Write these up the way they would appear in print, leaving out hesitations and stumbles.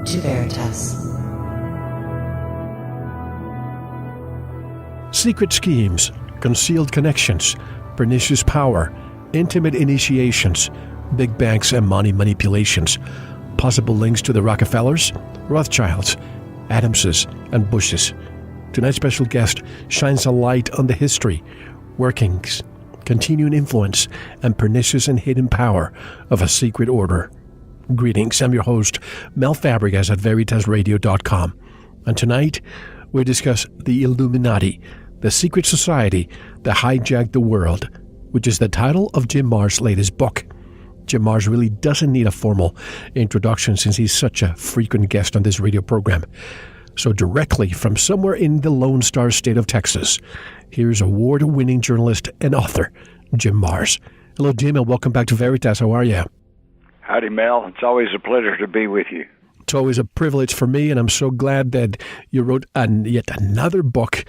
to Veritas. Secret schemes, concealed connections, pernicious power, intimate initiations, big banks and money manipulations, possible links to the Rockefellers, Rothschilds, Adamses, and Bushes. Tonight's special guest shines a light on the history, workings, continuing influence, and pernicious and hidden power of a secret order. Greetings, I'm your host, Mel Fabregas at VeritasRadio.com. And tonight, we discuss the Illuminati, the secret society that hijacked the world, which is the title of Jim Marrs' latest book. Jim Marrs really doesn't need a formal introduction since he's such a frequent guest on this radio program. So directly from somewhere in the Lone Star State of Texas, here's award-winning journalist and author, Jim Marrs. Hello, Jim, and welcome back to Veritas. How are you? Howdy, Mel. It's always a pleasure to be with you. It's always a privilege for me, and I'm so glad that you wrote yet another book.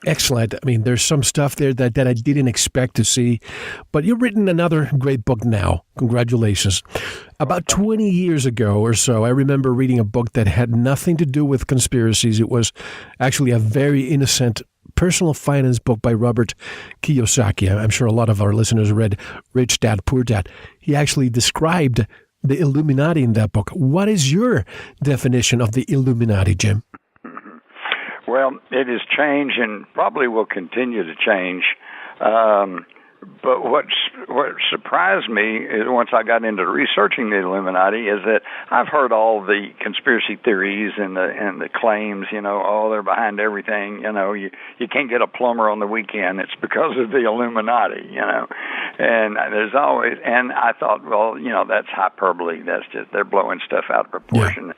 Excellent. I mean, there's some stuff there that I didn't expect to see, but you've written another great book now. Congratulations. About 20 years ago or so, I remember reading a book that had nothing to do with conspiracies. It was actually a very innocent personal finance book by Robert Kiyosaki. I'm sure a lot of our listeners read Rich Dad, Poor Dad. He actually described the Illuminati in that book. What is your definition of the Illuminati, Jim? Well, it has changed and probably will continue to change. But what surprised me is once I got into researching the Illuminati is that I've heard all the conspiracy theories and the claims, they're behind everything. You can't get a plumber on the weekend. It's because of the Illuminati, And there's always, and I thought, well, that's hyperbole. That's just, they're blowing stuff out of proportion. Yeah.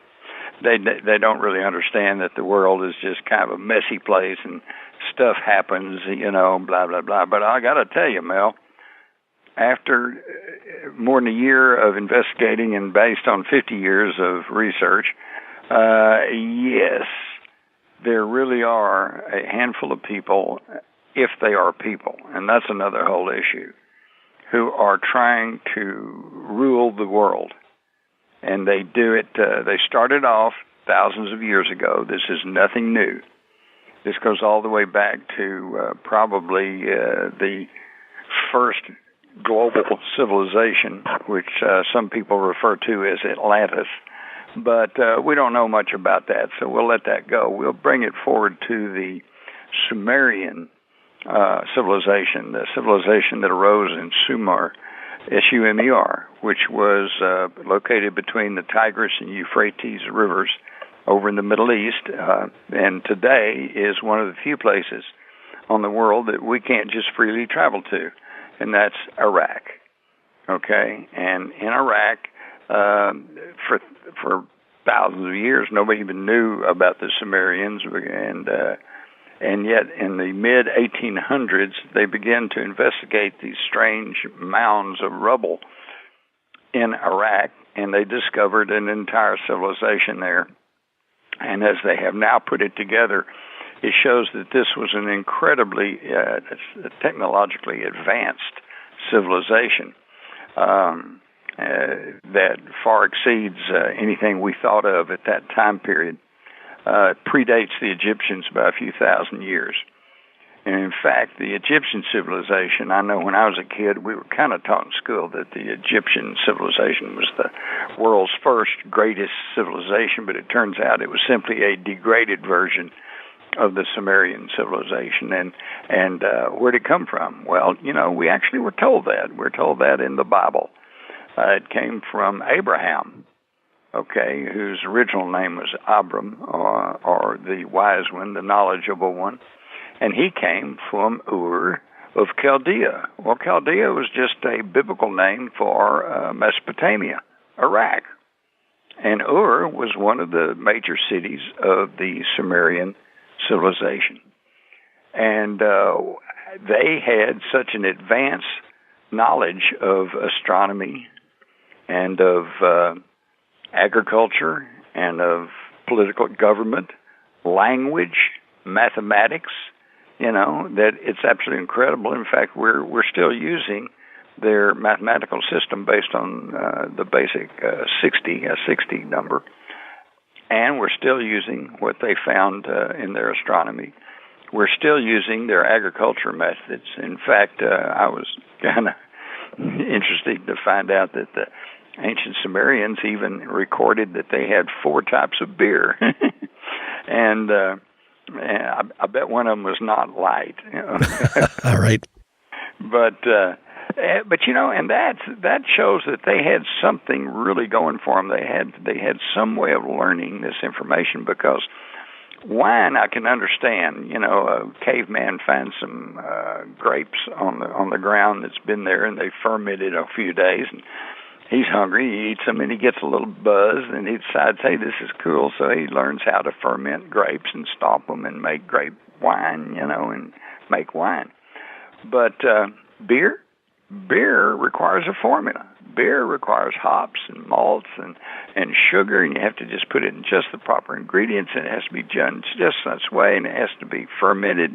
They don't really understand that the world is just kind of a messy place and stuff happens, blah, blah, blah. But I got to tell you, Mel, after more than a year of investigating and based on 50 years of research, yes, there really are a handful of people, if they are people, and that's another whole issue, who are trying to rule the world. And they do it, they started off thousands of years ago. This is nothing new. This goes all the way back to probably the first global civilization, which some people refer to as Atlantis. But we don't know much about that, so we'll let that go. We'll bring it forward to the Sumerian civilization, the civilization that arose in Sumer, Sumer, which was located between the Tigris and Euphrates rivers over in the Middle East, and today is one of the few places on the world that we can't just freely travel to, and that's Iraq. Okay, and in Iraq, for thousands of years, nobody even knew about the Sumerians, and yet in the mid-1800s, they began to investigate these strange mounds of rubble in Iraq, and they discovered an entire civilization there. And as they have now put it together, it shows that this was an incredibly technologically advanced civilization that far exceeds anything we thought of at that time period. Predates the Egyptians by a few thousand years. And in fact, the Egyptian civilization, I know when I was a kid, we were kind of taught in school that the Egyptian civilization was the world's first greatest civilization, but it turns out it was simply a degraded version of the Sumerian civilization. And where did it come from? Well, we actually were told that. We're told that in the Bible. It came from Abraham, whose original name was Abram, or the wise one, the knowledgeable one. And he came from Ur of Chaldea. Well, Chaldea was just a biblical name for Mesopotamia, Iraq. And Ur was one of the major cities of the Sumerian civilization. And they had such an advanced knowledge of astronomy and of agriculture and of political government, language, mathematics, that it's absolutely incredible. In fact, we're still using their mathematical system based on the basic 60 number. And we're still using what they found in their astronomy. We're still using their agriculture methods. In fact, I was kind of interested to find out that the ancient Sumerians even recorded that they had 4 types of beer. And I bet one of them was not light. All right. But and that shows that they had something really going for them. They had some way of learning this information, because wine I can understand. A caveman finds some grapes on the ground that's been there and they fermented a few days, and he's hungry. He eats them and he gets a little buzz, and he decides, hey, this is cool. So he learns how to ferment grapes and stomp them and make grape wine, and make wine. But beer requires a formula. Beer requires hops and malts and sugar, and you have to just put it in just the proper ingredients, and it has to be done just this way, and it has to be fermented.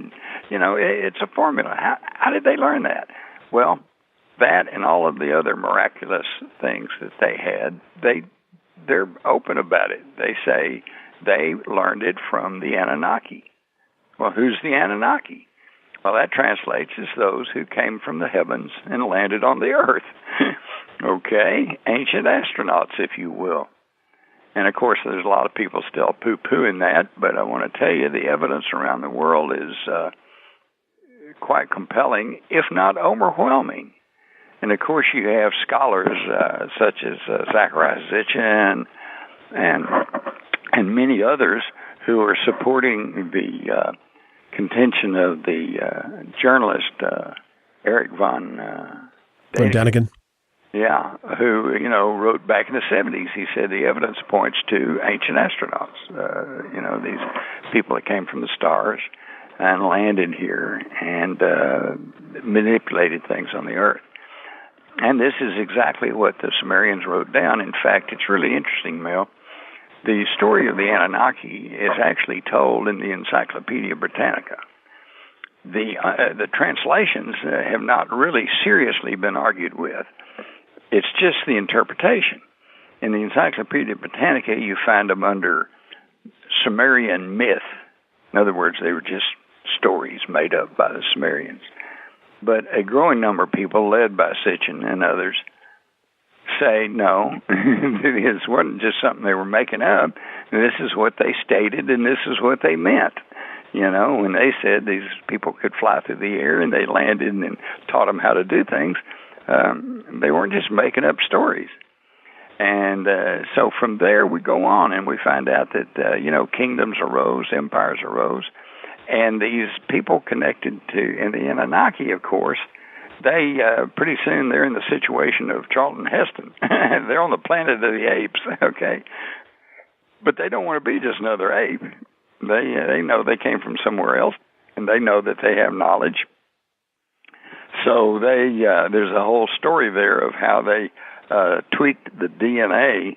It's a formula. How did they learn that? Well, that and all of the other miraculous things that they had, they're open about it. They say they learned it from the Anunnaki. Well, who's the Anunnaki? Well, that translates as those who came from the heavens and landed on the earth. Okay, ancient astronauts, if you will. And of course, there's a lot of people still poo-pooing that, but I want to tell you the evidence around the world is quite compelling, if not overwhelming. And of course, you have scholars such as Zecharia Sitchin and many others who are supporting the contention of the journalist Eric von Daniken. Yeah, who wrote back in the 70s. He said the evidence points to ancient astronauts. These people that came from the stars and landed here and manipulated things on the earth. And this is exactly what the Sumerians wrote down. In fact, it's really interesting, Mel. The story of the Anunnaki is actually told in the Encyclopedia Britannica. The translations have not really seriously been argued with. It's just the interpretation. In the Encyclopedia Britannica, you find them under Sumerian myth. In other words, they were just stories made up by the Sumerians. But a growing number of people, led by Sitchin and others, say, no, this wasn't just something they were making up. This is what they stated, and this is what they meant. When they said these people could fly through the air and they landed and taught them how to do things, they weren't just making up stories. And so from there we go on and we find out that, kingdoms arose, empires arose, and these people connected to, and the Anunnaki, of course, they pretty soon they're in the situation of Charlton Heston. They're on the planet of the apes, okay? But they don't want to be just another ape. They know they came from somewhere else, and they know that they have knowledge. So there's a whole story there of how they tweaked the DNA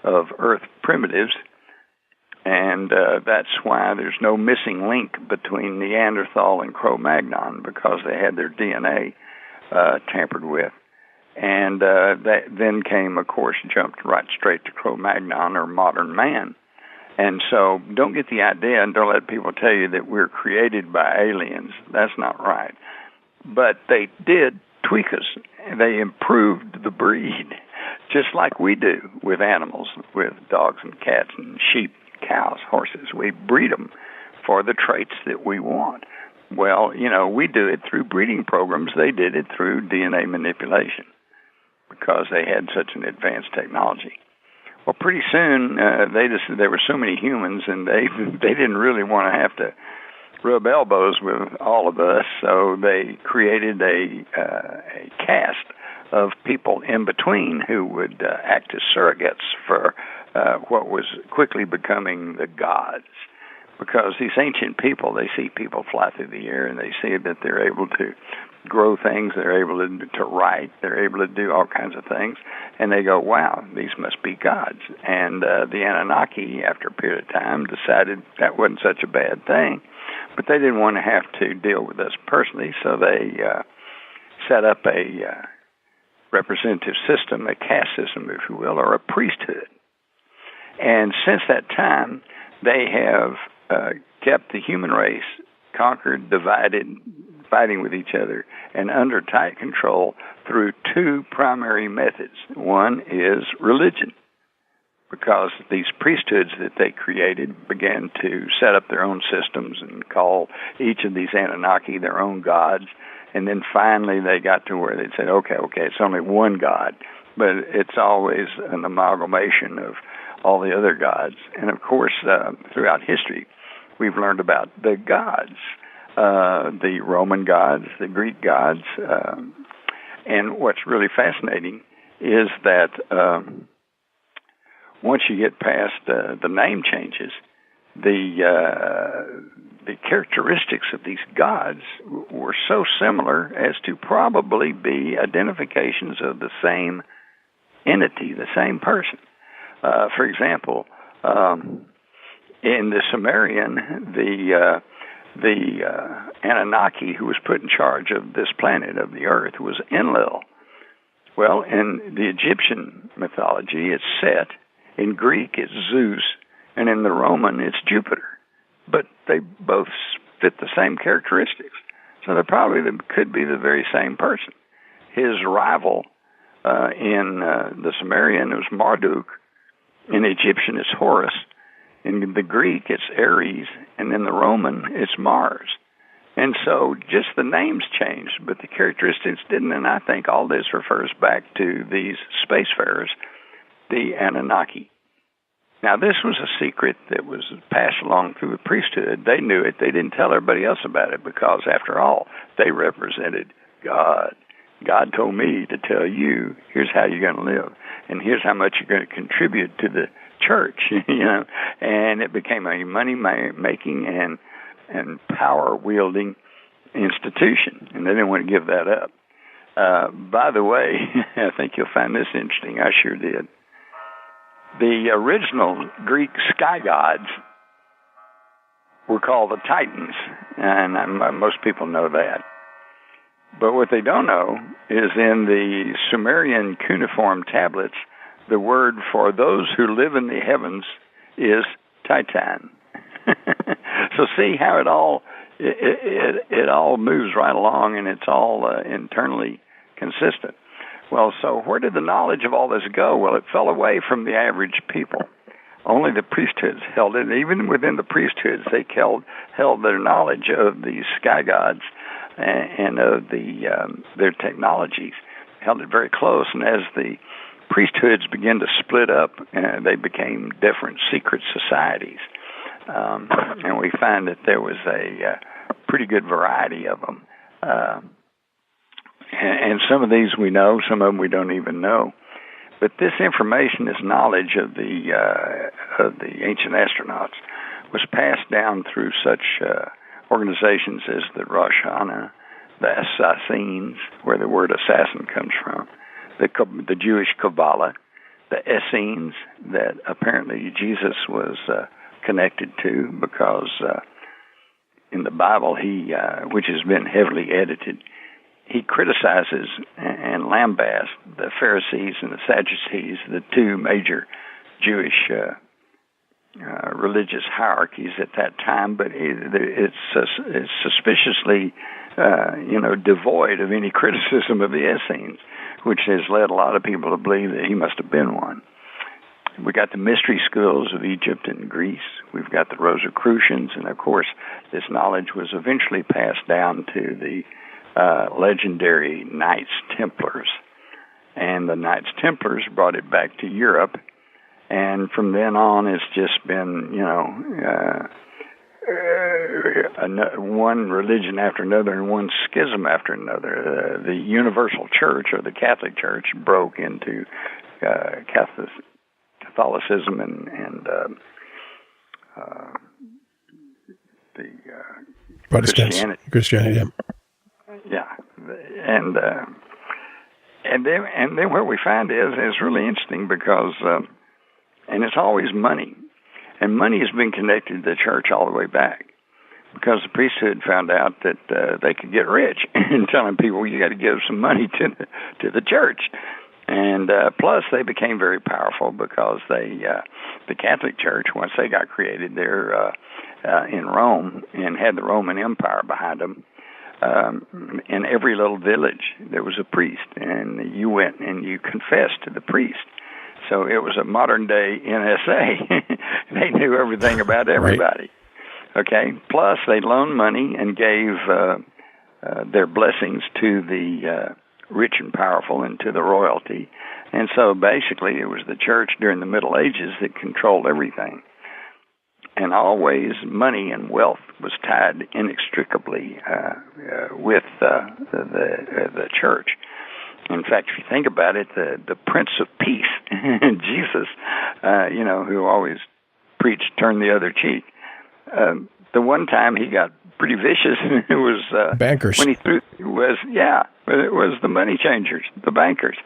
of Earth primitives, and that's why there's no missing link between Neanderthal and Cro-Magnon, because they had their DNA tampered with. And that then came, of course, jumped right straight to Cro-Magnon, or modern man. And so don't get the idea, and don't let people tell you that we're created by aliens. That's not right. But they did tweak us. They improved the breed, just like we do with animals, with dogs and cats and sheep, cows, horses. We breed them for the traits that we want. Well, we do it through breeding programs. They did it through DNA manipulation because they had such an advanced technology. Well, pretty soon, there were so many humans, and they didn't really want to have to rub elbows with all of us, so they created a caste of people in between who would act as surrogates for what was quickly becoming the gods. Because these ancient people, they see people fly through the air, and they see that they're able to grow things, they're able to write, they're able to do all kinds of things, and they go, wow, these must be gods. And the Anunnaki, after a period of time, decided that wasn't such a bad thing, but they didn't want to have to deal with us personally, so they set up a representative system, a caste system, if you will, or a priesthood. And since that time, they have kept the human race conquered, divided, fighting with each other, and under tight control through two primary methods. One is religion, because these priesthoods that they created began to set up their own systems and call each of these Anunnaki their own gods. And then finally they got to where they said, okay, it's only one God, but it's always an amalgamation of all the other gods. And of course, throughout history, we've learned about the gods, the Roman gods, the Greek gods. And what's really fascinating is that once you get past the name changes, the characteristics of these gods were so similar as to probably be identifications of the same entity, the same person. For example, in the Sumerian, the Anunnaki who was put in charge of this planet, of the Earth, was Enlil. Well, in the Egyptian mythology, it's Set. In Greek, it's Zeus. And in the Roman, it's Jupiter. But they both fit the same characteristics. So they probably could be the very same person. His rival in the Sumerian was Marduk. In Egyptian, it's Horus. In the Greek, it's Ares. And in the Roman, it's Mars. And so just the names changed, but the characteristics didn't. And I think all this refers back to these spacefarers, the Anunnaki. Now, this was a secret that was passed along through the priesthood. They knew it. They didn't tell everybody else about it because, after all, they represented God. God told me to tell you, here's how you're going to live, and here's how much you're going to contribute to the church, And it became a money-making and power-wielding institution, and they didn't want to give that up. By the way, I think you'll find this interesting. I sure did. The original Greek sky gods were called the Titans, and most people know that. But what they don't know is in the Sumerian cuneiform tablets, the word for those who live in the heavens is Titan. So see how it all moves right along, and it's all internally consistent. Well, so where did the knowledge of all this go? Well, it fell away from the average people. Only the priesthoods held it. Even within the priesthoods, they held their knowledge of the sky gods and of their technologies, held it very close. And as the priesthoods began to split up, they became different secret societies. And we find that there was a pretty good variety of them. And some of these we know, some of them we don't even know. But this information, this knowledge of the ancient astronauts, was passed down through such organizations as the Rosh Hashanah, the Assassins, where the word assassin comes from, the Jewish Kabbalah, the Essenes that apparently Jesus was connected to, because in the Bible, which has been heavily edited, he criticizes and lambasts the Pharisees and the Sadducees, the two major Jewish religious hierarchies at that time, but it's suspiciously, devoid of any criticism of the Essenes, which has led a lot of people to believe that he must have been one. We got the mystery schools of Egypt and Greece. We've got the Rosicrucians, and of course, this knowledge was eventually passed down to the legendary Knights Templars. And the Knights Templars brought it back to Europe, and from then on it's just been, one religion after another and one schism after another. The Universal Church, or the Catholic Church, broke into Catholicism and the Protestants, Christianity. Yeah, and then what we find is really interesting because, and it's always money, and money has been connected to the church all the way back, because the priesthood found out that they could get rich in telling people, you got to give some money to the church. And plus, they became very powerful because the Catholic Church, once they got created there in Rome and had the Roman Empire behind them, in every little village there was a priest, and you went and you confessed to the priest. So it was a modern-day NSA. They knew everything about everybody. Right. Okay. Plus, they loaned money and gave their blessings to the rich and powerful and to the royalty. And so basically it was the church during the Middle Ages that controlled everything. And always money and wealth was tied inextricably with the church. In fact, if you think about it, the Prince of Peace, Jesus, who always preached turn the other cheek, the one time he got pretty vicious, it was bankers. When it was the money changers, the bankers.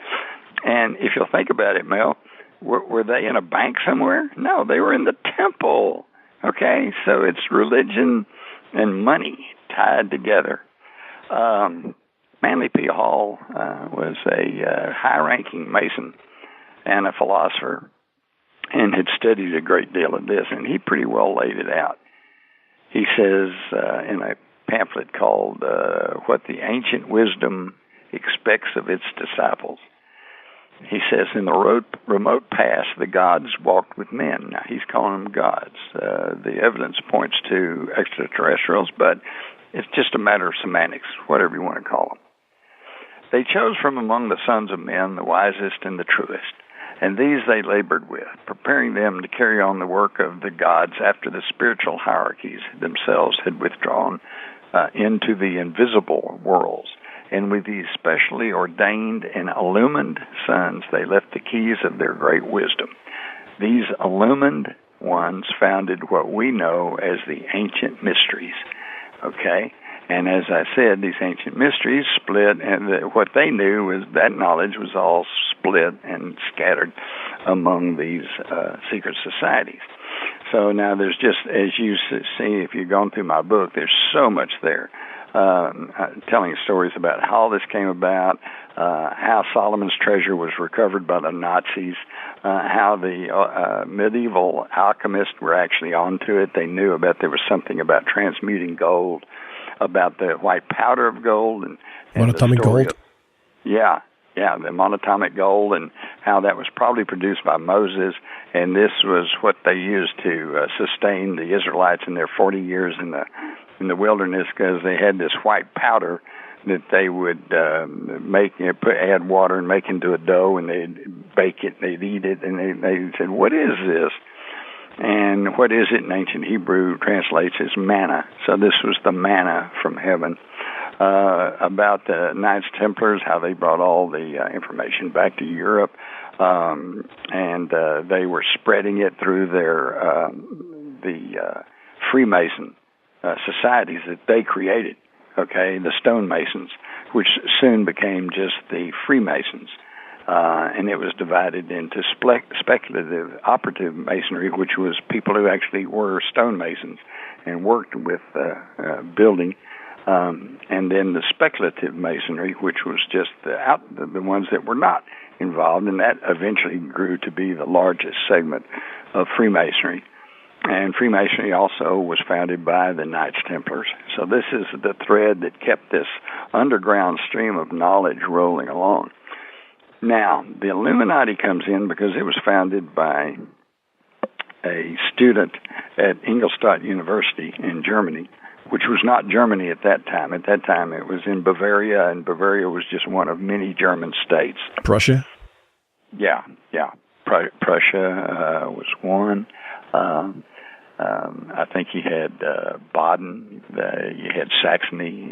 And if you'll think about it, Mel, were they in a bank somewhere? No, they were in the temple. Okay, so it's religion and money tied together. Manly P. Hall was a high-ranking Mason and a philosopher, and had studied a great deal of this, and he pretty well laid it out. He says in a pamphlet called What the Ancient Wisdom Expects of Its Disciples. He says, in the remote past, the gods walked with men. Now, he's calling them gods. The evidence points to extraterrestrials, but it's just a matter of semantics, whatever you want to call them. They chose from among the sons of men the wisest and the truest, and these they labored with, preparing them to carry on the work of the gods after the spiritual hierarchies themselves had withdrawn into the invisible worlds. And with these specially ordained and illumined sons, they left the keys of their great wisdom. These illumined ones founded what we know as the ancient mysteries. Okay? And as I said, these ancient mysteries split, and what they knew was that knowledge was all split and scattered among these secret societies. So now there's just, as you see, if you've gone through my book, there's so much there. Telling stories about how this came about, how Solomon's treasure was recovered by the Nazis, how the medieval alchemists were actually onto it. They knew there was something about transmuting gold, about the white powder of gold, and monatomic gold. The monatomic gold, and how that was probably produced by Moses, and this was what they used to sustain the Israelites in their 40 years in the wilderness, because they had this white powder that they would make, add water and make into a dough, and they'd bake it, they'd eat it, and they said, "What is this?" And what is it in ancient Hebrew translates as manna. So this was the manna from heaven. About the Knights Templars, how they brought all the information back to Europe, and they were spreading it through their the Freemason societies that they created. Okay, the stonemasons, which soon became just the Freemasons. And it was divided into speculative operative masonry, which was people who actually were stonemasons and worked with building, and then the speculative masonry, which was just the ones that were not involved, and that eventually grew to be the largest segment of Freemasonry. And Freemasonry also was founded by the Knights Templars. So this is the thread that kept this underground stream of knowledge rolling along. Now, the Illuminati comes in because it was founded by a student at Ingolstadt University in Germany, which was not Germany at that time. At that time, it was in Bavaria, and Bavaria was just one of many German states. Prussia? Yeah. Prussia was one. I think you had Baden, you had Saxony,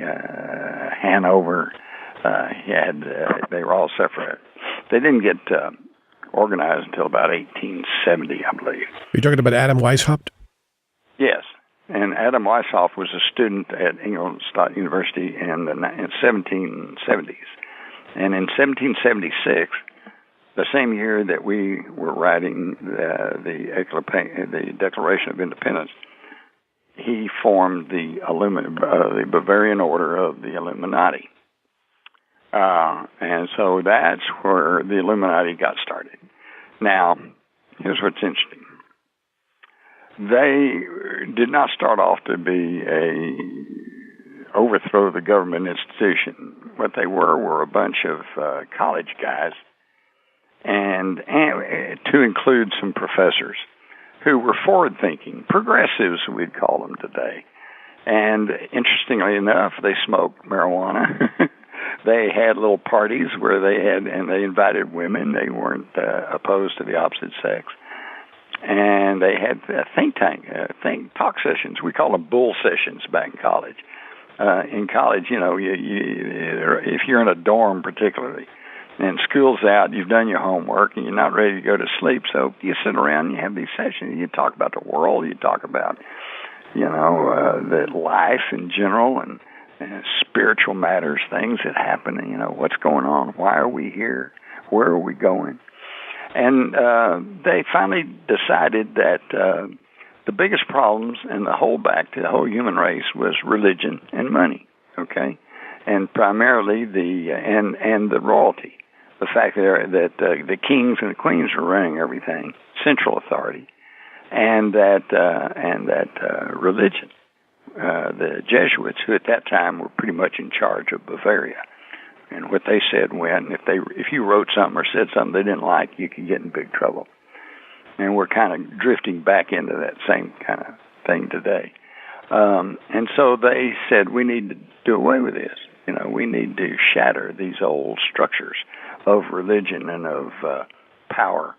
Hanover. They were all separate. They didn't get organized until about 1870, I believe. Are you talking about Adam Weishaupt? Yes, and Adam Weishaupt was a student at Ingolstadt University in the 1770s. And in 1776, the same year that we were writing the Declaration of Independence, he formed the Bavarian Order of the Illuminati. And so that's where the Illuminati got started. Now, here's what's interesting. They did not start off to be a overthrow the government institution. What they were a bunch of college guys, and to include some professors who were forward-thinking, progressives, we'd call them today. And interestingly enough, they smoked marijuana. They had little parties where they invited women. They weren't opposed to the opposite sex. And they had a think tank, talk sessions. We call them bull sessions back in college. In college, if you're in a dorm particularly, and school's out, you've done your homework, and you're not ready to go to sleep, so you sit around and you have these sessions. You talk about the world, you talk about, the life in general, and spiritual matters, things that happen, what's going on, why are we here, where are we going? And they finally decided that the biggest problems and the holdback to the whole human race was religion and money, okay? And primarily the royalty. The fact that the kings and the queens were running everything, central authority, and that religion. The Jesuits, who at that time were pretty much in charge of Bavaria, and what they said went. If you wrote something or said something they didn't like, you could get in big trouble. And we're kind of drifting back into that same kind of thing today. And so they said, we need to do away with this. We need to shatter these old structures of religion and of power.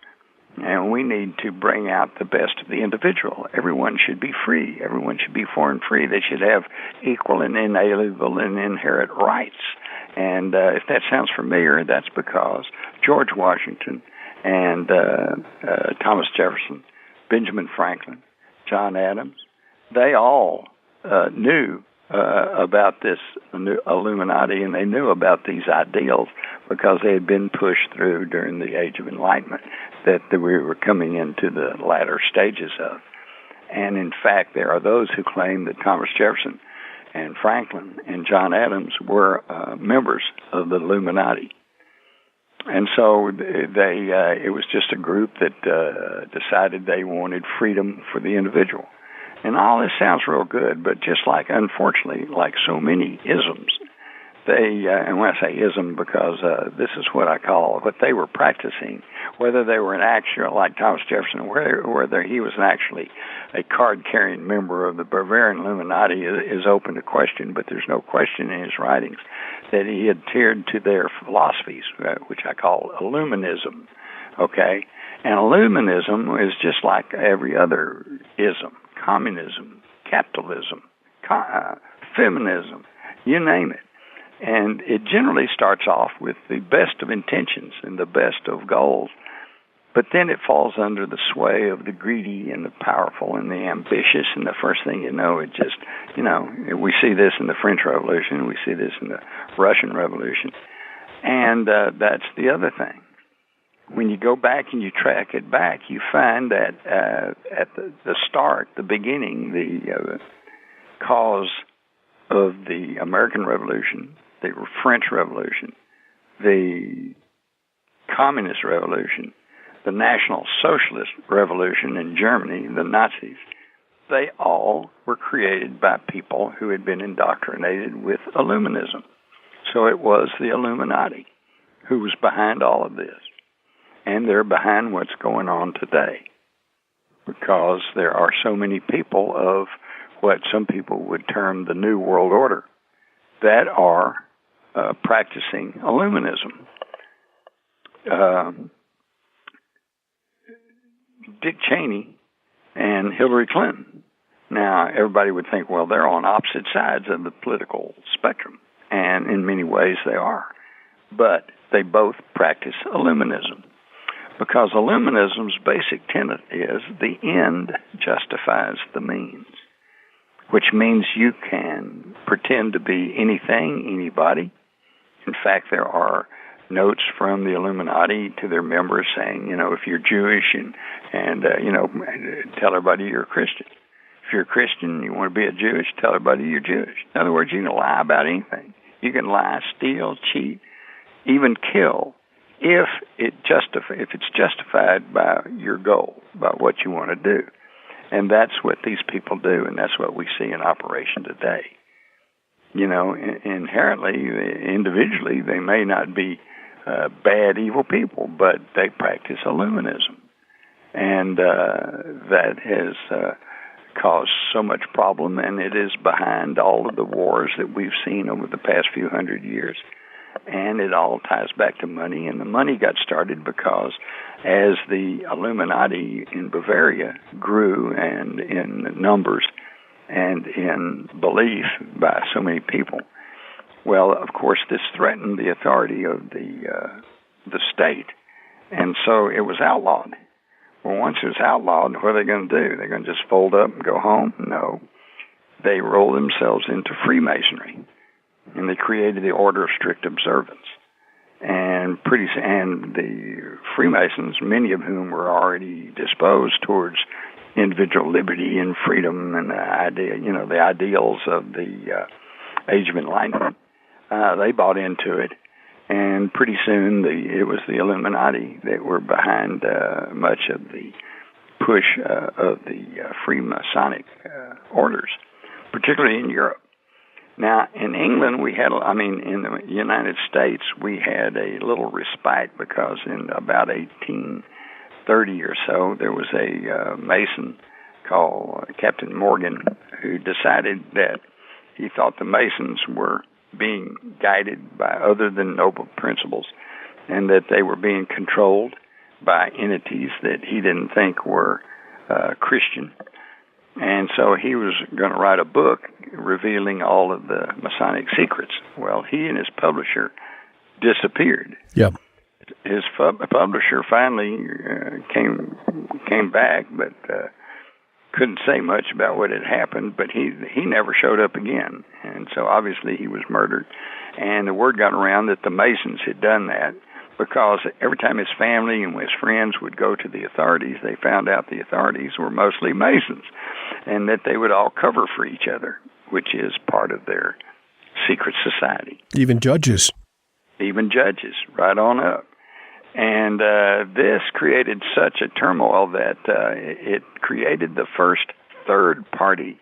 And we need to bring out the best of the individual. Everyone should be free. Everyone should be foreign free. They should have equal and inalienable and inherent rights. And if that sounds familiar, that's because George Washington and Thomas Jefferson, Benjamin Franklin, John Adams, they all knew about this Illuminati, and they knew about these ideals because they had been pushed through during the Age of Enlightenment that we were coming into the latter stages of. And in fact, there are those who claim that Thomas Jefferson and Franklin and John Adams were members of the Illuminati. And so it was just a group that decided they wanted freedom for the individual. And all this sounds real good, but just unfortunately, like so many isms, and when I say ism, because this is what I call what they were practicing, whether they were an actual, like Thomas Jefferson, whether he was actually a card-carrying member of the Bavarian Illuminati is open to question, but there's no question in his writings that he adhered to their philosophies, which I call Illuminism, okay? And Illuminism is just like every other ism. Communism, capitalism, feminism, you name it. And it generally starts off with the best of intentions and the best of goals, but then it falls under the sway of the greedy and the powerful and the ambitious, and the first thing you know, it just, we see this in the French Revolution, we see this in the Russian Revolution, and that's the other thing. When you go back and you track it back, you find that at the start, the beginning, the cause of the American Revolution, the French Revolution, the Communist Revolution, the National Socialist Revolution in Germany, the Nazis, they all were created by people who had been indoctrinated with Illuminism. So it was the Illuminati who was behind all of this. And they're behind what's going on today because there are so many people of what some people would term the New World Order that are practicing Illuminism. Dick Cheney and Hillary Clinton. Now, everybody would think, well, they're on opposite sides of the political spectrum, and in many ways they are. But they both practice Illuminism. Because Illuminism's basic tenet is the end justifies the means, which means you can pretend to be anything, anybody. In fact, there are notes from the Illuminati to their members saying, if you're Jewish and tell everybody you're a Christian. If you're a Christian and you want to be a Jewish, tell everybody you're Jewish. In other words, you can lie about anything. You can lie, steal, cheat, even kill, if it's justified by your goal, by what you want to do. And that's what these people do, and that's what we see in operation today. You know, inherently, individually, they may not be bad, evil people, but they practice Illuminism. And that has caused so much problem, and it is behind all of the wars that we've seen over the past few hundred years. And it all ties back to money, and the money got started because as the Illuminati in Bavaria grew and in numbers and in belief by so many people, well, of course, this threatened the authority of the state, and so it was outlawed. Well, once it was outlawed, what are they going to do? They're going to just fold up and go home? No. They roll themselves into Freemasonry, and they created the Order of Strict Observance. And the Freemasons, many of whom were already disposed towards individual liberty and freedom and the ideals of the Age of Enlightenment, they bought into it. And pretty soon, it was the Illuminati that were behind much of the push of the Freemasonic orders, particularly in Europe. Now, in England, in the United States, we had a little respite because in about 1830 or so, there was a Mason called Captain Morgan who decided that he thought the Masons were being guided by other than noble principles, and that they were being controlled by entities that he didn't think were Christian. And so he was going to write a book revealing all of the Masonic secrets. Well, he and his publisher disappeared. Yep. His publisher finally came back, but couldn't say much about what had happened, but he never showed up again. And so obviously he was murdered. And the word got around that the Masons had done that because every time his family and his friends would go to the authorities, they found out the authorities were mostly Masons and that they would all cover for each other, which is part of their secret society. Even judges. Even judges, right on up. And this created such a turmoil that it created the first third party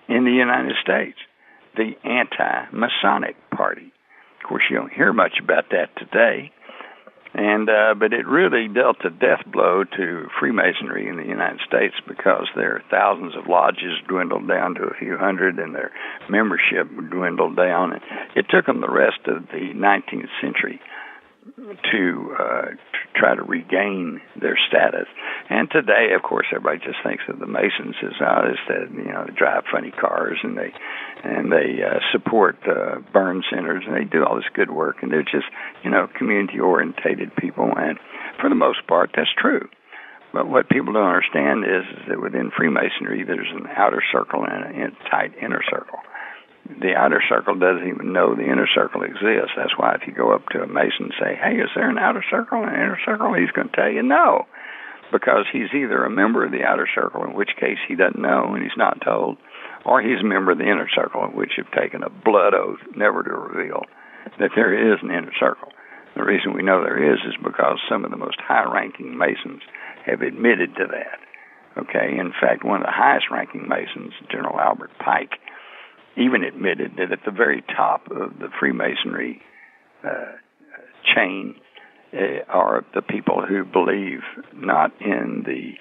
in the United States, the anti-Masonic party. Of course, you don't hear much about that today, but it really dealt a death blow to Freemasonry in the United States because their thousands of lodges dwindled down to a few hundred, and their membership dwindled down. And it took them the rest of the 19th century to try to regain their status. And today, of course, everybody just thinks of the Masons as they drive funny cars and they support burn centers, and they do all this good work, and they're just community orientated people. And for the most part, that's true. But what people don't understand is that within Freemasonry, there's an outer circle and a tight inner circle. The outer circle doesn't even know the inner circle exists. That's why if you go up to a Mason and say, hey, is there an outer circle and an inner circle? He's going to tell you no, because he's either a member of the outer circle, in which case he doesn't know and he's not told, or he's a member of the inner circle, in which you've taken a blood oath never to reveal that there is an inner circle. The reason we know there is because some of the most high-ranking Masons have admitted to that. Okay, in fact, one of the highest-ranking Masons, General Albert Pike, even admitted that at the very top of the Freemasonry chain are the people who believe not in the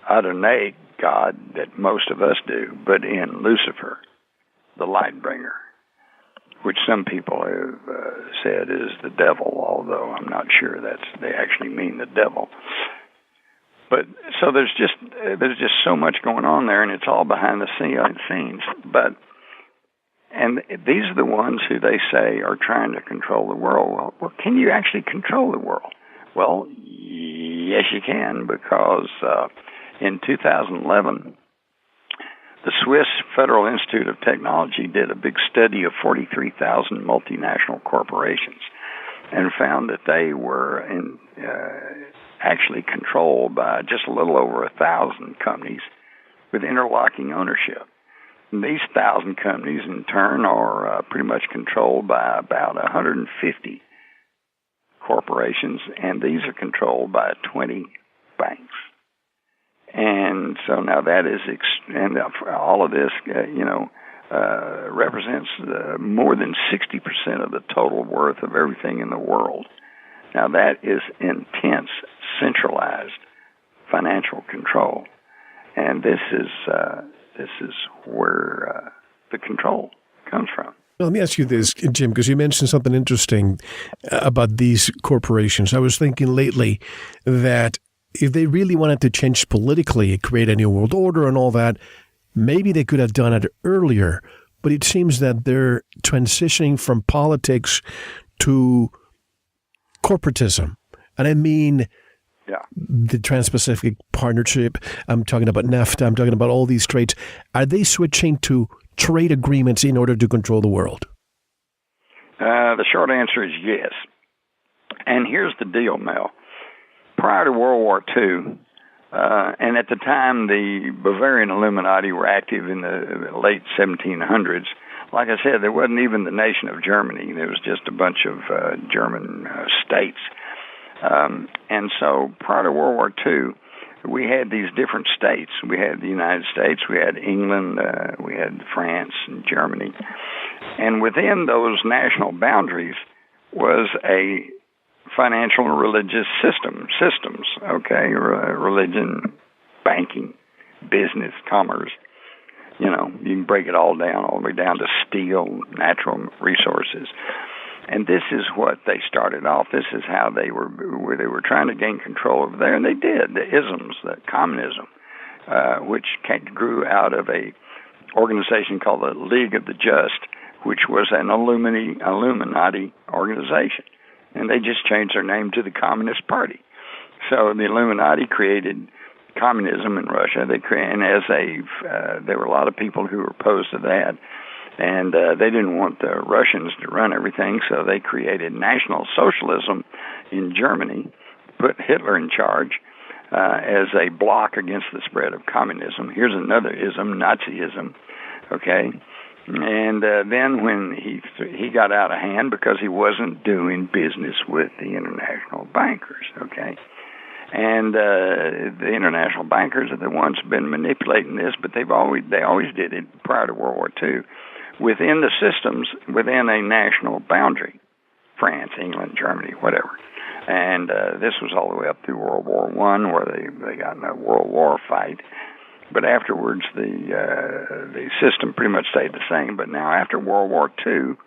Adonai God that most of us do, but in Lucifer, the light bringer, which some people have said is the devil, although I'm not sure they actually mean the devil. But so there's just so much going on there, and it's all behind the scenes. And these are the ones who they say are trying to control the world. Well, can you actually control the world? Well, yes, you can, because in 2011, the Swiss Federal Institute of Technology did a big study of 43,000 multinational corporations and found that they were actually controlled by just a little over 1,000 companies with interlocking ownership. these 1,000 companies, in turn, are pretty much controlled by about 150 corporations, and these are controlled by 20 banks. And so now that is, and all of this, represents more than 60% of the total worth of everything in the world. Now that is intense, centralized financial control, and this is where the control comes from. Well, let me ask you this, Jim, because you mentioned something interesting about these corporations. I was thinking lately that if they really wanted to change politically, create a new world order and all that, maybe they could have done it earlier. But it seems that they're transitioning from politics to corporatism. And I mean the Trans-Pacific Partnership. I'm talking about NAFTA. I'm talking about all these trades. Are they switching to trade agreements in order to control the world? The short answer is yes. And here's the deal, Mel. Prior to World War II, and at the time the Bavarian Illuminati were active in the late 1700s, like I said, there wasn't even the nation of Germany. There was just a bunch of German states. And so prior to World War II, we had these different states. We had the United States, we had England, we had France and Germany. And within those national boundaries was a financial and religious systems, okay, religion, banking, business, commerce. You can break it all down, all the way down to steel, natural resources. And this is what they started off. This is how they were trying to gain control over there, and they did. The isms, the communism, which grew out of a organization called the League of the Just, which was an Illuminati organization, and they just changed their name to the Communist Party. So the Illuminati created communism in Russia. There were a lot of people who were opposed to that. And they didn't want the Russians to run everything, so they created National Socialism in Germany, put Hitler in charge as a block against the spread of communism. Here's another ism, Nazism, okay? And then when he got out of hand because he wasn't doing business with the international bankers, okay? And the international bankers are the ones who've been manipulating this, but they always did it prior to World War II. Within the systems, within a national boundary, France, England, Germany, whatever. And this was all the way up through World War I, where they got in a World War fight. But afterwards, the system pretty much stayed the same. But now, after World War II,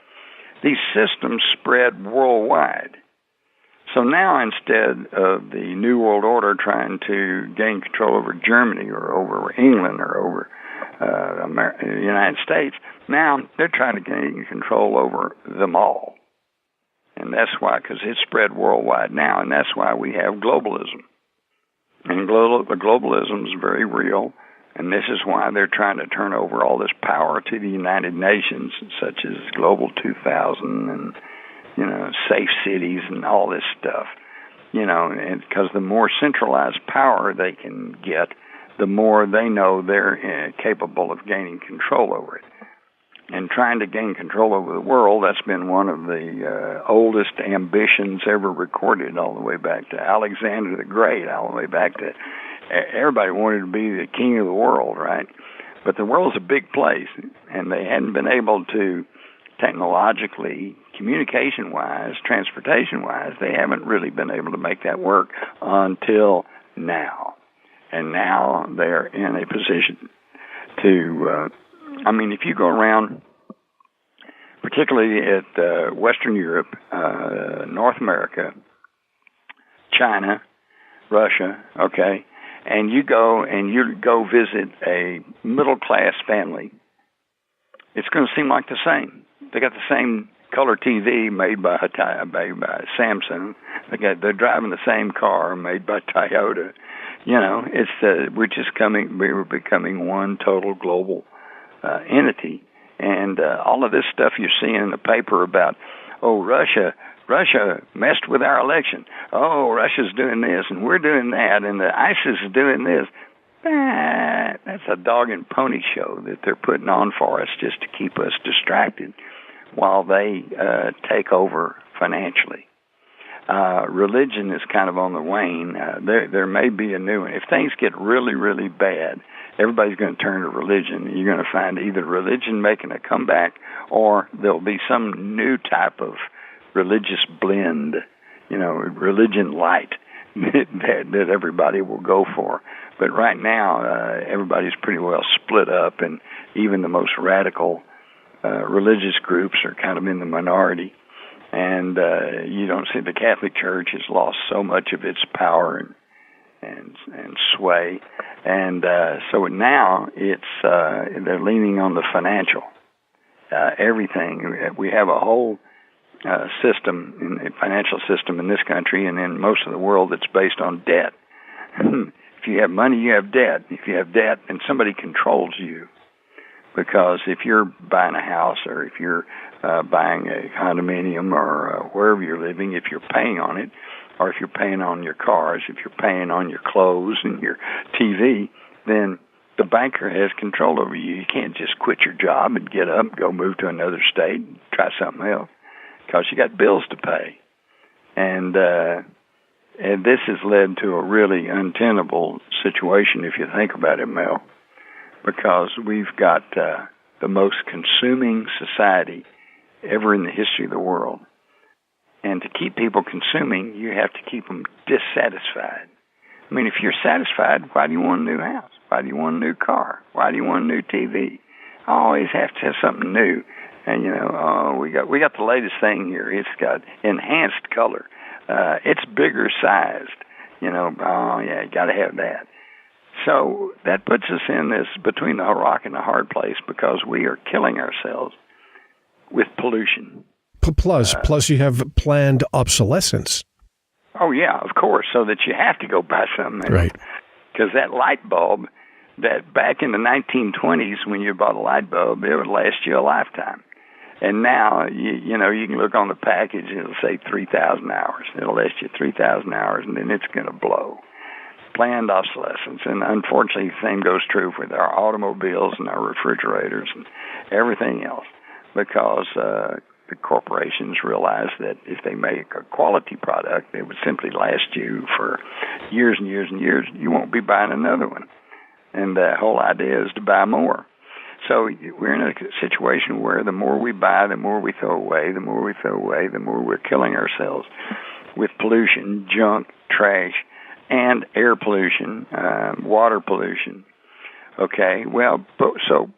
these systems spread worldwide. So now, instead of the New World Order trying to gain control over Germany or over England or over the United States, now they're trying to gain control over them all. And that's why, because it's spread worldwide now, and that's why we have globalism. And globalism is very real, and this is why they're trying to turn over all this power to the United Nations, such as Global 2000 and, safe cities and all this stuff. And because the more centralized power they can get, the more they know they're capable of gaining control over it. And trying to gain control over the world, that's been one of the oldest ambitions ever recorded, all the way back to Alexander the Great, all the way back to everybody wanted to be the king of the world, right? But the world's a big place, and they hadn't been able to, technologically, communication-wise, transportation-wise, they haven't really been able to make that work until now. And now they're in a position to, if you go around, particularly at Western Europe, North America, China, Russia, okay, and you go visit a middle-class family, it's going to seem like the same. They got the same color TV made by Samsung. They're driving the same car made by Toyota. We're becoming one total global entity. And all of this stuff you're seeing in the paper about, Russia messed with our election. Russia's doing this, and we're doing that, and the ISIS is doing this. that's a dog and pony show that they're putting on for us just to keep us distracted while they take over financially. Religion is kind of on the wane. There may be a new one. If things get really, really bad, everybody's going to turn to religion. You're going to find either religion making a comeback or there'll be some new type of religious blend, religion light that everybody will go for. But right now, everybody's pretty well split up, and even the most radical religious groups are kind of in the minority. And you don't see the Catholic Church has lost so much of its power and sway, and so now it's they're leaning on the financial. Everything we have a whole system, a financial system in this country and in most of the world that's based on debt. If you have money, you have debt. If you have debt, then somebody controls you. Because if you're buying a house or if you're buying a condominium or wherever you're living, if you're paying on it, or if you're paying on your cars, if you're paying on your clothes and your TV, then the banker has control over you. You can't just quit your job and get up, go move to another state and try something else because you got bills to pay. And this has led to a really untenable situation if you think about it, Mel, because we've got the most consuming society ever in the history of the world. And to keep people consuming, you have to keep them dissatisfied. I mean, if you're satisfied, why do you want a new house? Why do you want a new car? Why do you want a new TV? I always have to have something new. And, we got the latest thing here. It's got enhanced color. It's bigger sized. You got to have that. So that puts us in this between the rock and the hard place because we are killing ourselves with pollution. Plus you have planned obsolescence. Oh, yeah, of course, so that you have to go buy something. Right. Because that light bulb, that back in the 1920s when you bought a light bulb, it would last you a lifetime. And now, you can look on the package, it'll say 3,000 hours. It'll last you 3,000 hours, and then it's going to blow. Planned obsolescence. And unfortunately, the same goes true with our automobiles and our refrigerators and everything else, because the corporations realize that if they make a quality product, it would simply last you for years and years and years. You won't be buying another one. And the whole idea is to buy more. So we're in a situation where the more we buy, the more we throw away, the more we throw away, the more we're killing ourselves with pollution, junk, trash, and air pollution, water pollution. Okay, well, so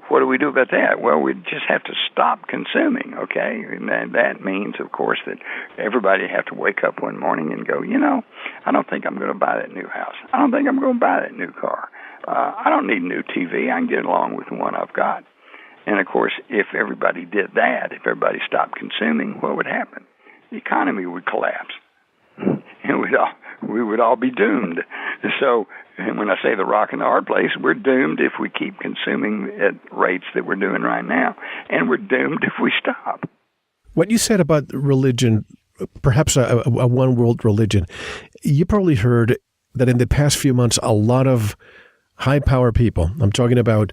what do we do about that? Well, we just have to stop consuming, okay? And that means, of course, that everybody have to wake up one morning and go, I don't think I'm going to buy that new house. I don't think I'm going to buy that new car. I don't need a new TV. I can get along with the one I've got. And, of course, if everybody did that, if everybody stopped consuming, what would happen? The economy would collapse. And we would all be doomed. So, and when I say the rock and the hard place, we're doomed if we keep consuming at rates that we're doing right now. And we're doomed if we stop. What you said about religion, perhaps a one world religion, you probably heard that in the past few months, a lot of high power people, I'm talking about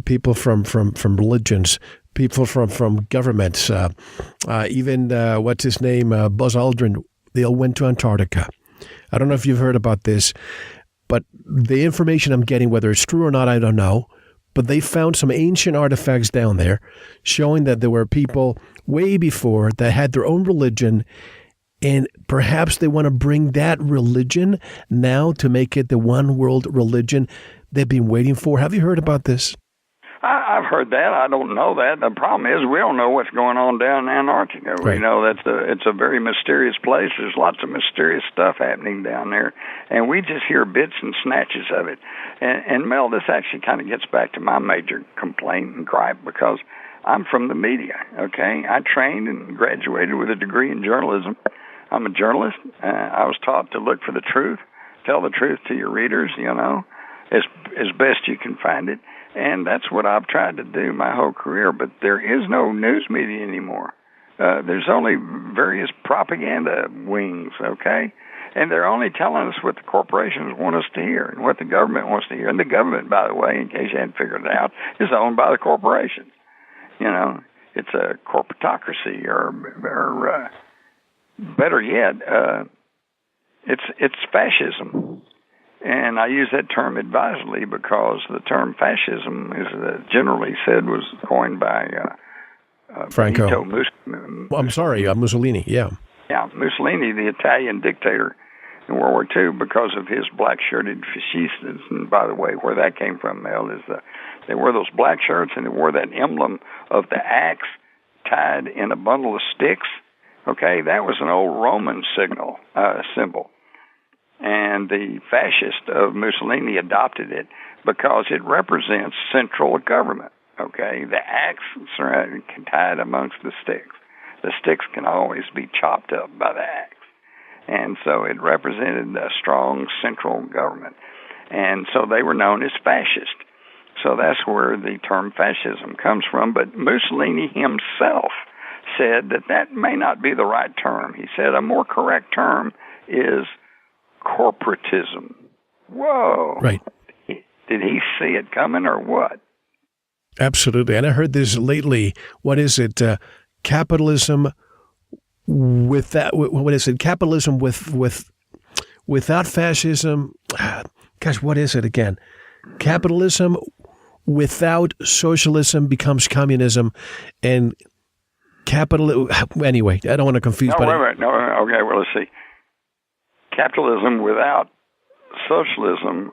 people from religions, people from governments, even what's his name, Buzz Aldrin, they all went to Antarctica. I don't know if you've heard about this, but the information I'm getting, whether it's true or not, I don't know, but they found some ancient artifacts down there showing that there were people way before that had their own religion, and perhaps they want to bring that religion now to make it the one world religion they've been waiting for. Have you heard about this? I've heard that. I don't know that. The problem is we don't know what's going on down in Antarctica. Right. We know it's a very mysterious place. There's lots of mysterious stuff happening down there, and we just hear bits and snatches of it. And Mel, this actually kind of gets back to my major complaint and gripe, because I'm from the media, okay? I trained and graduated with a degree in journalism. I'm a journalist. I was taught to look for the truth, tell the truth to your readers, as best you can find it. And that's what I've tried to do my whole career. But there is no news media anymore. There's only various propaganda wings, okay? And they're only telling us what the corporations want us to hear and what the government wants to hear. And the government, by the way, in case you hadn't figured it out, is owned by the corporations. It's a corporatocracy, or better yet, it's fascism. And I use that term advisedly because the term fascism is generally said was coined by Franco. Mussolini. Yeah. Yeah, Mussolini, the Italian dictator in World War II, because of his black-shirted fascistas. And by the way, where that came from, Mel, is they wore those black shirts and they wore that emblem of the axe tied in a bundle of sticks. Okay, that was an old Roman symbol. And the fascist of Mussolini adopted it because it represents central government. Okay, the axe tied amongst the sticks. The sticks can always be chopped up by the axe. And so it represented a strong central government. And so they were known as fascist. So that's where the term fascism comes from. But Mussolini himself said that may not be the right term. He said a more correct term is corporatism. Whoa. Right. Did he see it coming or what? Absolutely. And I heard this lately. What is it? Capitalism with that. What is it? Capitalism without fascism. Gosh, what is it again? Capitalism without socialism becomes communism, and Anyway, I don't want to confuse. No, wait a minute. No, okay. Well, let's see. Capitalism without socialism,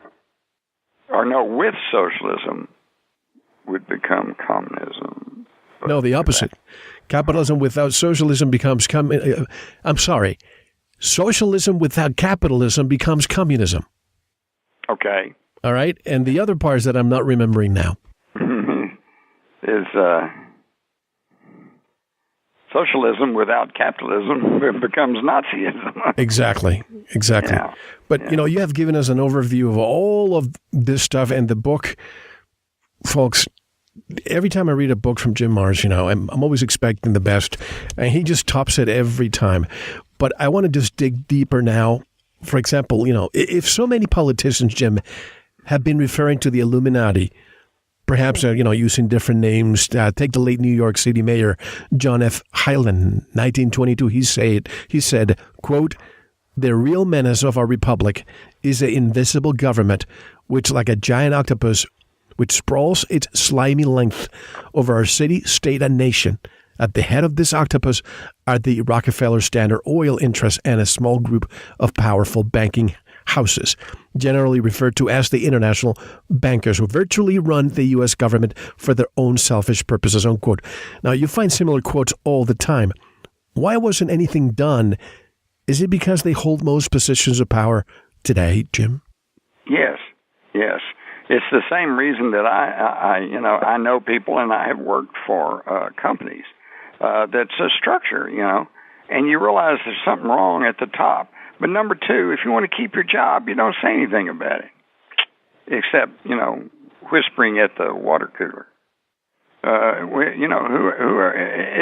with socialism, would become communism. No, the opposite. Capitalism without socialism becomes I'm sorry. Socialism without capitalism becomes communism. Okay. All right. And the other parts that I'm not remembering now is socialism without capitalism becomes Nazism. Exactly. Yeah. But, you have given us an overview of all of this stuff, and the book, folks, every time I read a book from Jim Marrs, I'm always expecting the best, and he just tops it every time. But I want to just dig deeper now. For example, if so many politicians, Jim, have been referring to the Illuminati, perhaps, using different names. Take the late New York City Mayor, John F. Hyland, 1922. He said, quote, "The real menace of our republic is the invisible government, which like a giant octopus, which sprawls its slimy length over our city, state, and nation. At the head of this octopus are the Rockefeller Standard Oil interests and a small group of powerful banking houses, generally referred to as the international bankers, who virtually run the U.S. government for their own selfish purposes," unquote. Now, you find similar quotes all the time. Why wasn't anything done? Is it because they hold most positions of power today, Jim? Yes. It's the same reason that I know people, and I have worked for companies. That's a structure, and you realize there's something wrong at the top. But number two, if you want to keep your job, you don't say anything about it, except, whispering at the water cooler.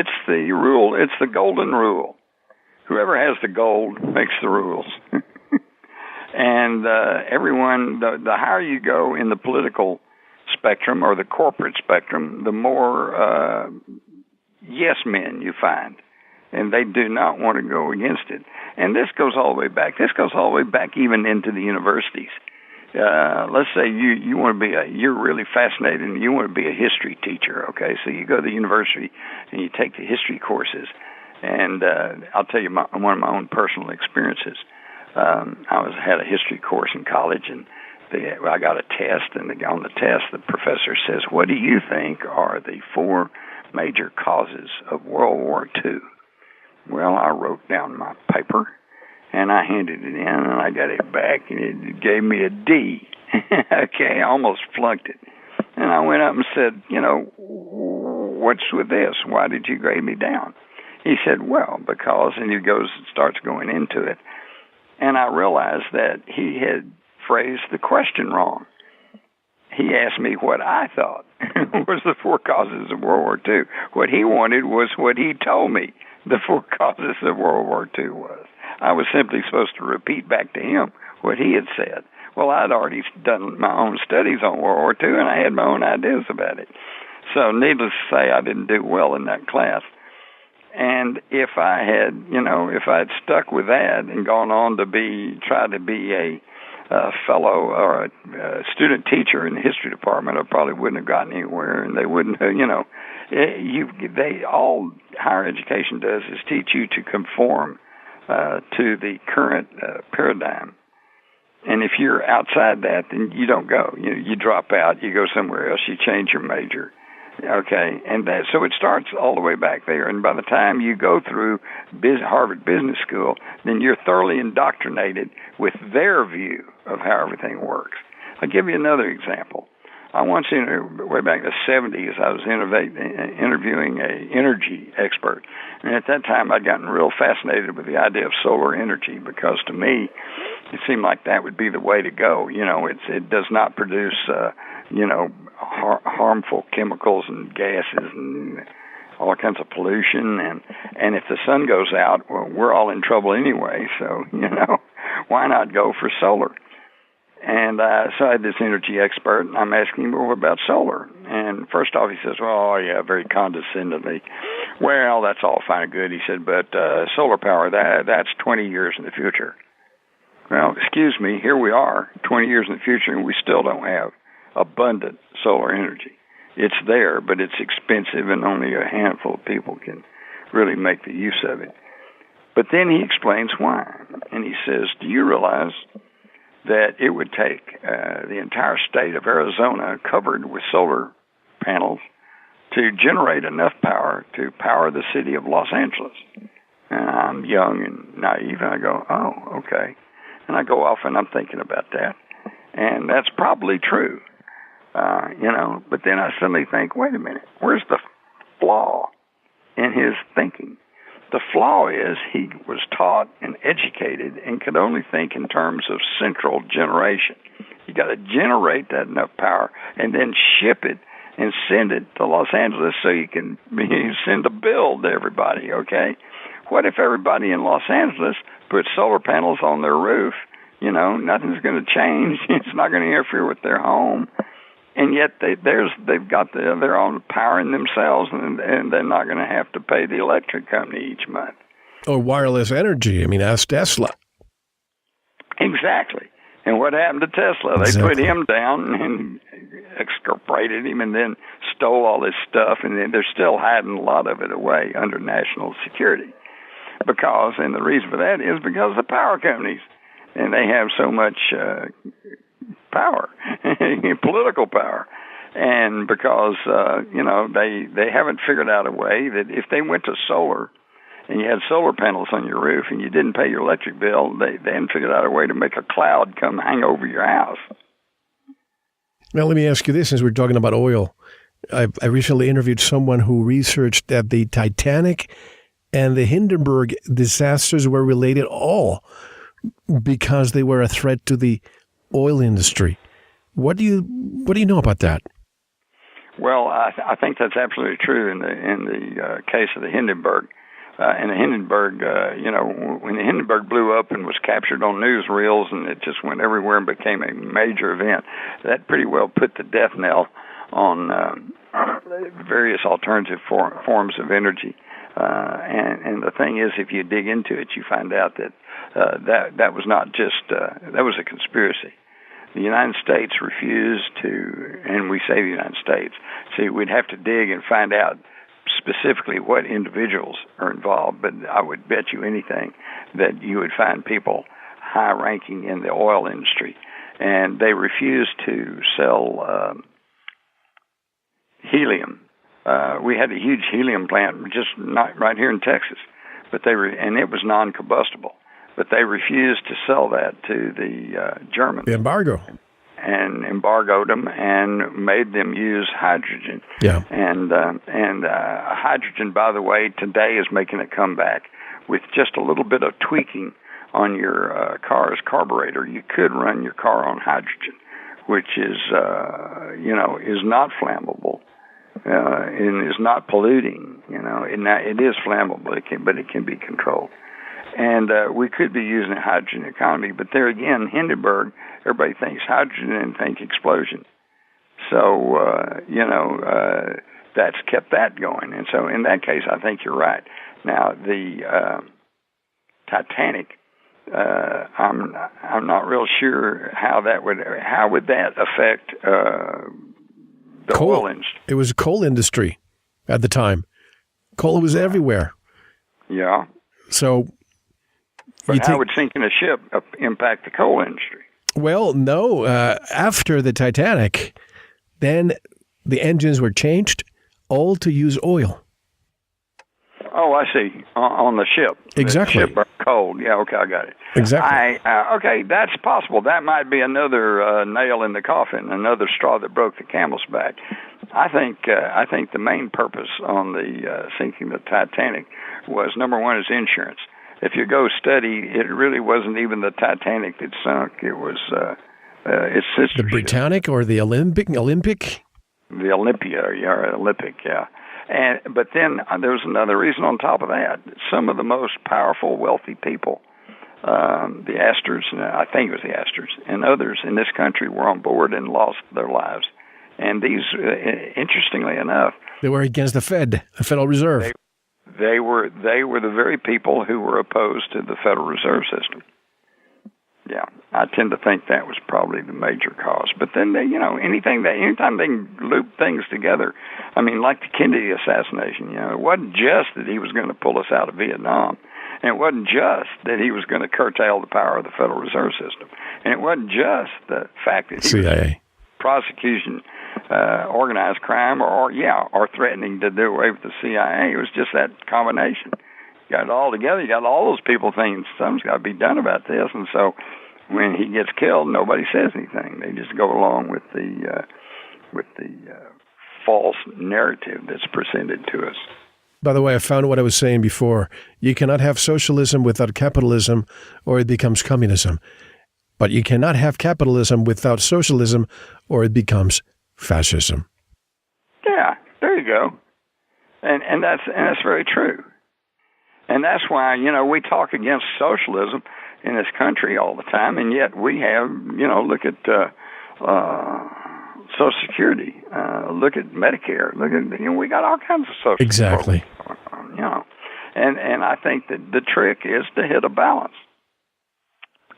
It's the rule. It's the golden rule. Whoever has the gold makes the rules. And everyone, the higher you go in the political spectrum or the corporate spectrum, the more yes men you find. And they do not want to go against it. And this goes all the way back. This goes all the way back even into the universities. Let's say you want to you're really fascinated and you want to be a history teacher, okay? So you go to the university and you take the history courses. And I'll tell you one of my own personal experiences. I had a history course in college, and I got a test, and on the test, the professor says, "What do you think are the 4 major causes of World War II?" Well, I wrote down my paper, and I handed it in, and I got it back, and it gave me a D. Okay, I almost flunked it. And I went up and said, "What's with this? Why did you grade me down?" He said, "Well, because," and he starts going into it. And I realized that he had phrased the question wrong. He asked me what I thought was the 4 causes of World War II. What he wanted was what he told me the 4 causes of World War II was. I was simply supposed to repeat back to him what he had said. Well, I'd already done my own studies on World War II, and I had my own ideas about it. So needless to say, I didn't do well in that class. And if I had stuck with that and gone on to try to be a fellow or a student teacher in the history department, I probably wouldn't have gotten anywhere, and they wouldn't have, all higher education does is teach you to conform to the current paradigm. And if you're outside that, then you don't go. You drop out, you go somewhere else, you change your major. Okay, and so it starts all the way back there. And by the time you go through Harvard Business School, then you're thoroughly indoctrinated with their view of how everything works. I'll give you another example. I once, way back in the 70s, I was interviewing an energy expert. And at that time, I'd gotten real fascinated with the idea of solar energy because to me, it seemed like that would be the way to go. It does not produce, harmful chemicals and gases and all kinds of pollution. And if the sun goes out, well, we're all in trouble anyway. So, why not go for solar? And so I had this energy expert, and I'm asking him more about solar. And first off, he says, well, yeah, very condescendingly, well, that's all fine and good. He said, but solar power, that's 20 years in the future. Well, excuse me, here we are, 20 years in the future, and we still don't have abundant solar energy. It's there, but it's expensive, and only a handful of people can really make the use of it. But then he explains why. And he says, do you realize that it would take the entire state of Arizona covered with solar panels to generate enough power to power the city of Los Angeles? And I'm young and naive, and I go, oh, okay. And I go off and I'm thinking about that. And that's probably true, But then I suddenly think, wait a minute, where's the flaw in his thinking? The flaw is he was taught and educated and could only think in terms of central generation. You got to generate that enough power and then ship it and send it to Los Angeles so you can send a bill to everybody, okay? What if everybody in Los Angeles put solar panels on their roof? Nothing's going to change. It's not going to interfere with their home. And yet they've got their own power in themselves, and they're not going to have to pay the electric company each month. Or wireless energy. I mean, ask Tesla. Exactly. And what happened to Tesla? They put him down and exculpated him and then stole all his stuff, and then they're still hiding a lot of it away under national security. And the reason for that is because of the power companies. And they have so much power, political power. And because, they haven't figured out a way that if they went to solar and you had solar panels on your roof and you didn't pay your electric bill, they hadn't figured out a way to make a cloud come hang over your house. Now, let me ask you this, since we're talking about oil. I recently interviewed someone who researched that the Titanic and the Hindenburg disasters were related all because they were a threat to the oil industry. What do you know about that? Well, I think that's absolutely true in the case of the Hindenburg. And the Hindenburg, when the Hindenburg blew up and was captured on newsreels and it just went everywhere and became a major event, that pretty well put the death knell on various alternative forms of energy. And the thing is, if you dig into it, you find out that that was not just that was a conspiracy. The United States refused to, and we say the United States. See, we'd have to dig and find out specifically what individuals are involved, but I would bet you anything that you would find people high-ranking in the oil industry, and they refused to sell helium. We had a huge helium plant just not right here in Texas, and it was non-combustible. But they refused to sell that to the Germans. The embargo. And embargoed them and made them use hydrogen. Yeah. And hydrogen, by the way, today is making a comeback with just a little bit of tweaking on your car's carburetor. You could run your car on hydrogen, which is not flammable. And is not polluting, it is flammable, but it can be controlled. And we could be using a hydrogen economy, but there again, Hindenburg, everybody thinks hydrogen and think explosion. So, that's kept that going. And so in that case, I think you're right. Now, the Titanic, I'm not real sure how would that affect the oil industry. It was a coal industry at the time. Coal was everywhere. Yeah. So, but how would sinking a ship impact the coal industry? Well, no. After the Titanic, then the engines were changed all to use oil. Oh, I see. On the ship. Exactly. The ship burned coal. Yeah, okay, I got it. Exactly. Okay, that's possible. That might be another nail in the coffin, another straw that broke the camel's back. I think the main purpose on the sinking the Titanic was, number one, is insurance. If you go study, it really wasn't even the Titanic that sunk. It was its sister the Britannic or the Olympic? The Olympia, Olympic, yeah. But then there was another reason on top of that. Some of the most powerful, wealthy people, the Astors, I think it was the Astors, and others in this country were on board and lost their lives. And these, interestingly enough, they were against the Federal Reserve. They were the very people who were opposed to the Federal Reserve System. Yeah, I tend to think that was probably the major cause. But then anytime they can loop things together, I mean, like the Kennedy assassination, it wasn't just that he was going to pull us out of Vietnam, and it wasn't just that he was going to curtail the power of the Federal Reserve System, and it wasn't just the fact that he was prosecution, organized crime, or threatening to do away with the CIA. It was just that combination. You got it all together. You got all those people thinking something's got to be done about this, and so when he gets killed, nobody says anything. They just go along with the false narrative that's presented to us. By the way, I found what I was saying before. You cannot have socialism without capitalism, or it becomes communism. But you cannot have capitalism without socialism, or it becomes fascism. Yeah, there you go. And that's very true. And that's why, we talk against socialism in this country all the time, and yet we have, look at Social Security, look at Medicare, look at, we got all kinds of social Exactly. programs, and I think that the trick is to hit a balance.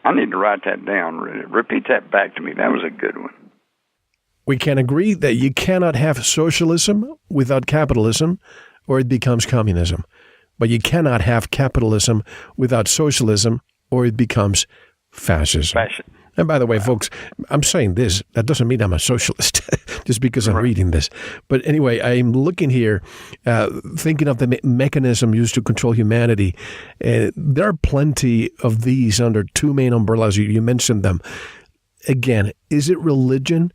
I need to write that down. Repeat that back to me. That was a good one. We can agree that you cannot have socialism without capitalism, or it becomes communism. But you cannot have capitalism without socialism, or it becomes fascism. And by the way, folks, I'm saying this. That doesn't mean I'm a socialist just because I'm reading this. But anyway, I'm looking here, thinking of the mechanism used to control humanity. There are plenty of these under two main umbrellas. You mentioned them. Again, is it religion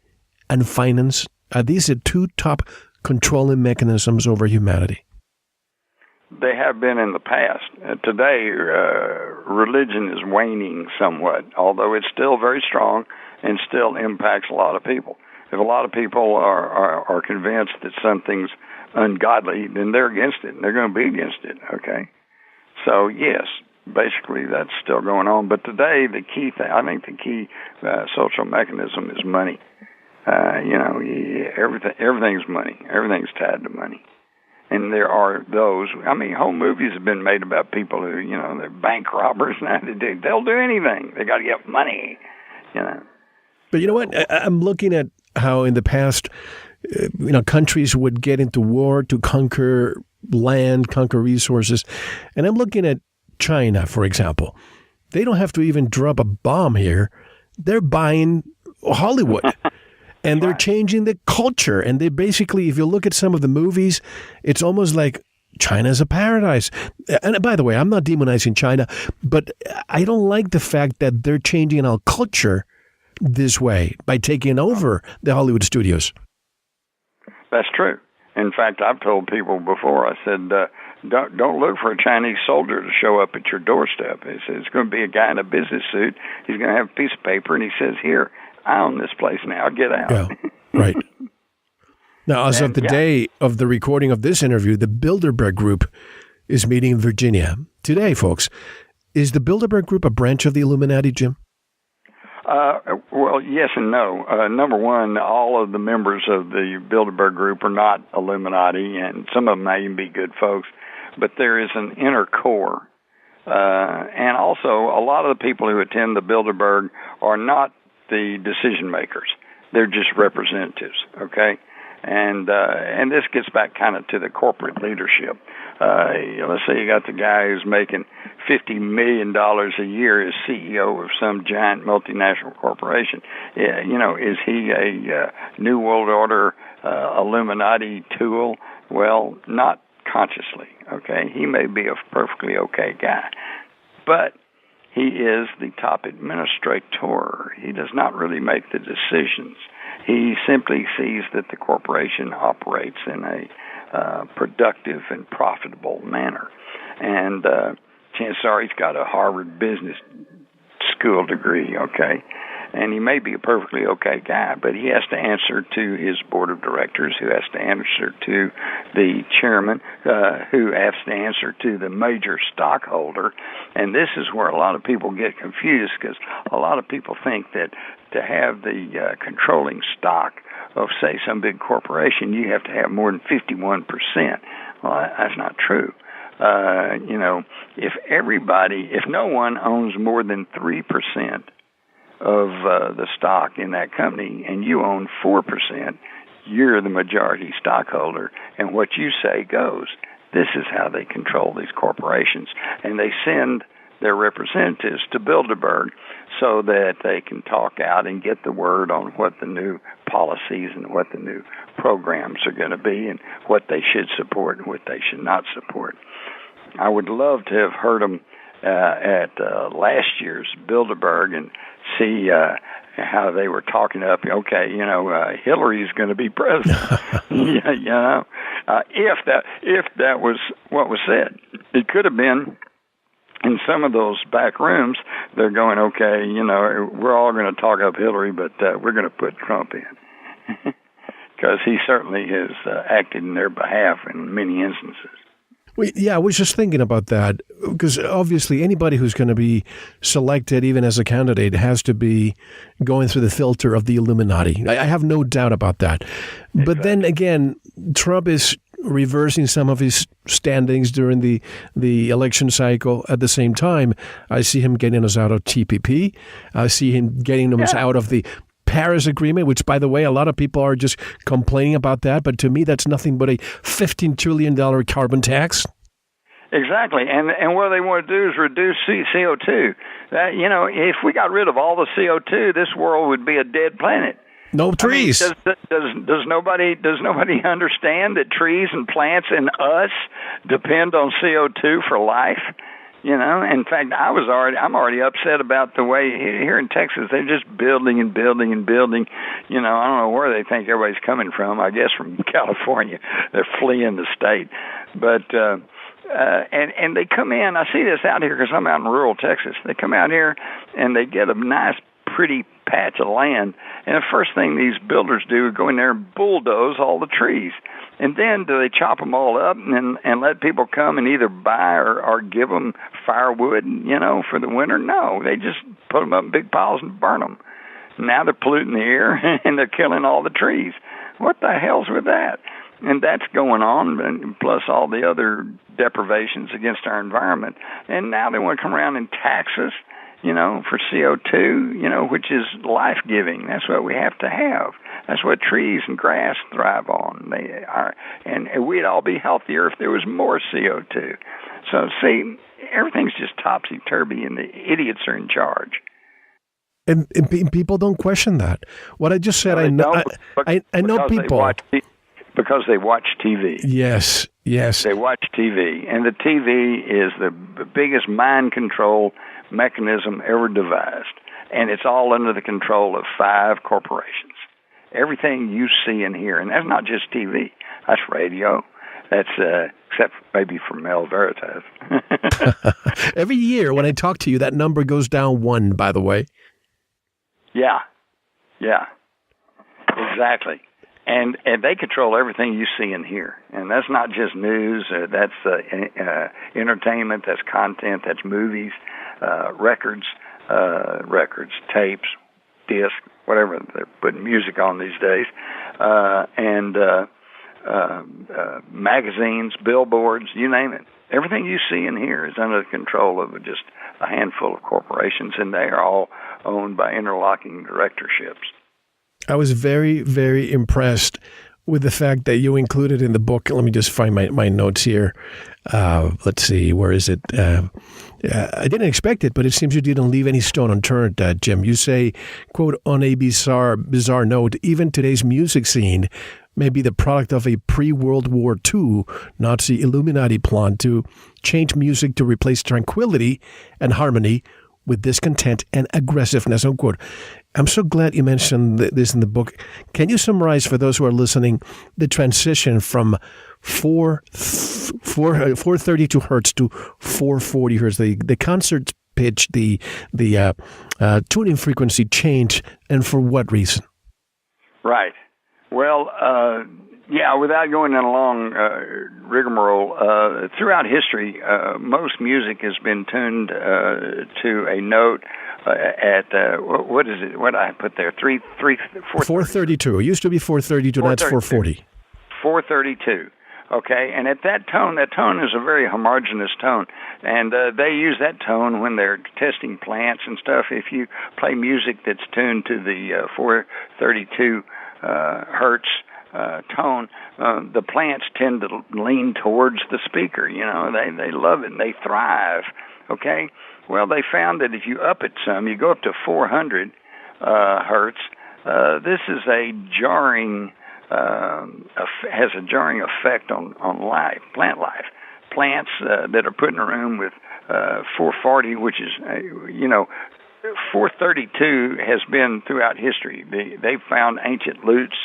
and finance? Are these the two top controlling mechanisms over humanity? They have been in the past. Today, religion is waning somewhat, although it's still very strong and still impacts a lot of people. If a lot of people are convinced that something's ungodly, then they're against it, and they're going to be against it, okay? So, yes, basically that's still going on. But today, the key thing, I think the key social mechanism is money. Everything's money. Everything's tied to money. And there are those, whole movies have been made about people who, they're bank robbers. They'll do anything. They got to get money, But you know what? I'm looking at how in the past, countries would get into war to conquer land, conquer resources. And I'm looking at China, for example. They don't have to even drop a bomb here. They're buying Hollywood. And they're changing the culture. And they basically, if you look at some of the movies, it's almost like China's a paradise. And by the way, I'm not demonizing China, but I don't like the fact that they're changing our culture this way by taking over the Hollywood studios. That's true. In fact, I've told people before, I said, don't look for a Chinese soldier to show up at your doorstep. It's going to be a guy in a business suit. He's going to have a piece of paper, and he says, here, I own this place now. Get out. Yeah, right. Now, as of the day of the recording of this interview, the Bilderberg Group is meeting in Virginia. Today, folks, Is the Bilderberg Group a branch of the Illuminati, Jim? Well, yes and no. Number one, all of the members of the Bilderberg Group are not Illuminati, and some of them may even be good folks, but there is an inner core. And also, a lot of the people who attend the Bilderberg are not the decision makers. They're just representatives, okay? And this gets back kind of to the corporate leadership. Let's say you got the guy who's making $50 million a year as CEO of some giant multinational corporation. Is he a New World Order Illuminati tool? Well, not consciously, okay? He may be a perfectly okay guy, but he is the top administrator. He does not really make the decisions. He simply sees that the corporation operates in a productive and profitable manner. And chances are he's got a Harvard Business School degree, okay? And he may be a perfectly okay guy, but he has to answer to his board of directors, who has to answer to the chairman, who has to answer to the major stockholder. And this is where a lot of people get confused, because a lot of people think that to have the controlling stock of, say, some big corporation, you have to have more than 51%. Well, that's not true. If no one owns more than 3% of the stock in that company, and you own 4%, you're the majority stockholder, and what you say goes. This is how they control these corporations, and they send their representatives to Bilderberg so that they can talk out and get the word on what the new policies and what the new programs are going to be and what they should support and what they should not support. I would love to have heard them at last year's Bilderberg and see how they were talking up. Okay, Hillary's going to be president. If that was what was said, it could have been. In some of those back rooms, they're going, okay, we're all going to talk up Hillary, but we're going to put Trump in. Because he certainly has acted in their behalf in many instances. Well, yeah, I was just thinking about that, because obviously anybody who's going to be selected, even as a candidate, has to be going through the filter of the Illuminati. I have no doubt about that. Exactly. But then again, Trump is reversing some of his standings during the election cycle. At the same time, I see him getting us out of TPP. I see him getting us out of the Paris Agreement, which, by the way, a lot of people are just complaining about that. But to me, that's nothing but a $15 trillion carbon tax. Exactly. And what they want to do is reduce CO2. If we got rid of all the CO2, this world would be a dead planet. No trees. Does nobody understand that trees and plants and us depend on CO2 for life? In fact, I'm already upset about the way here in Texas they're just building and building and building. I don't know where they think everybody's coming from. I guess from California. They're fleeing the state, but and they come in. I see this out here because I'm out in rural Texas. They come out here and they get a nice, pretty patch of land, and the first thing these builders do is go in there and bulldoze all the trees. And then do they chop them all up and let people come and either buy or give them firewood, for the winter? No, they just put them up in big piles and burn them. Now they're polluting the air and they're killing all the trees. What the hell's with that? And that's going on, and plus all the other deprivations against our environment. And now they want to come around and tax us, for CO2, which is life-giving. That's what we have to have. That's what trees and grass thrive on. They are, and we'd all be healthier if there was more CO2. So, see, everything's just topsy-turvy, and the idiots are in charge. And people don't question that. What I just said, I know people. Because they watch TV. Yes. They watch TV, and the TV is the biggest mind control mechanism ever devised, and it's all under the control of 5 corporations. Everything you see and hear, and that's not just TV, that's radio. That's except maybe for Mel Veritas. Every year when I talk to you, that number goes down 1, by the way. Yeah, exactly. and they control everything you see and hear. And that's not just news. That's entertainment. That's content. That's movies, records, tapes, discs, whatever they're putting music on these days, and magazines, billboards, you name it. Everything you see and hear is under the control of just a handful of corporations, and they are all owned by interlocking directorships. I was very, very impressed with the fact that you included in the book. Let me just find my notes here. Let's see, where is it? I didn't expect it, but it seems you didn't leave any stone unturned, Jim. You say, quote, on a bizarre note, even today's music scene may be the product of a pre-World War II Nazi Illuminati plan to change music to replace tranquility and harmony with discontent and aggressiveness, unquote. I'm so glad you mentioned this in the book. Can you summarize for those who are listening the transition from 432 hertz to 440 hertz, the concert pitch, the tuning frequency change, and for what reason? Right. Well, without going in a long rigmarole, throughout history, most music has been tuned to a note at what is it? What I put there? 432. It used to be 432. Now it's 440. 432. Okay, and at that tone is a very homogeneous tone, and they use that tone when they're testing plants and stuff. If you play music that's tuned to the 432 hertz tone, the plants tend to lean towards the speaker. You know, they love it and they thrive. Okay, well, they found that if you up it some, you go up to 400 hertz. This is a jarring. Has a jarring effect on life, plant life. Plants that are put in a room with 440, which is, 432 has been throughout history. They found ancient lutes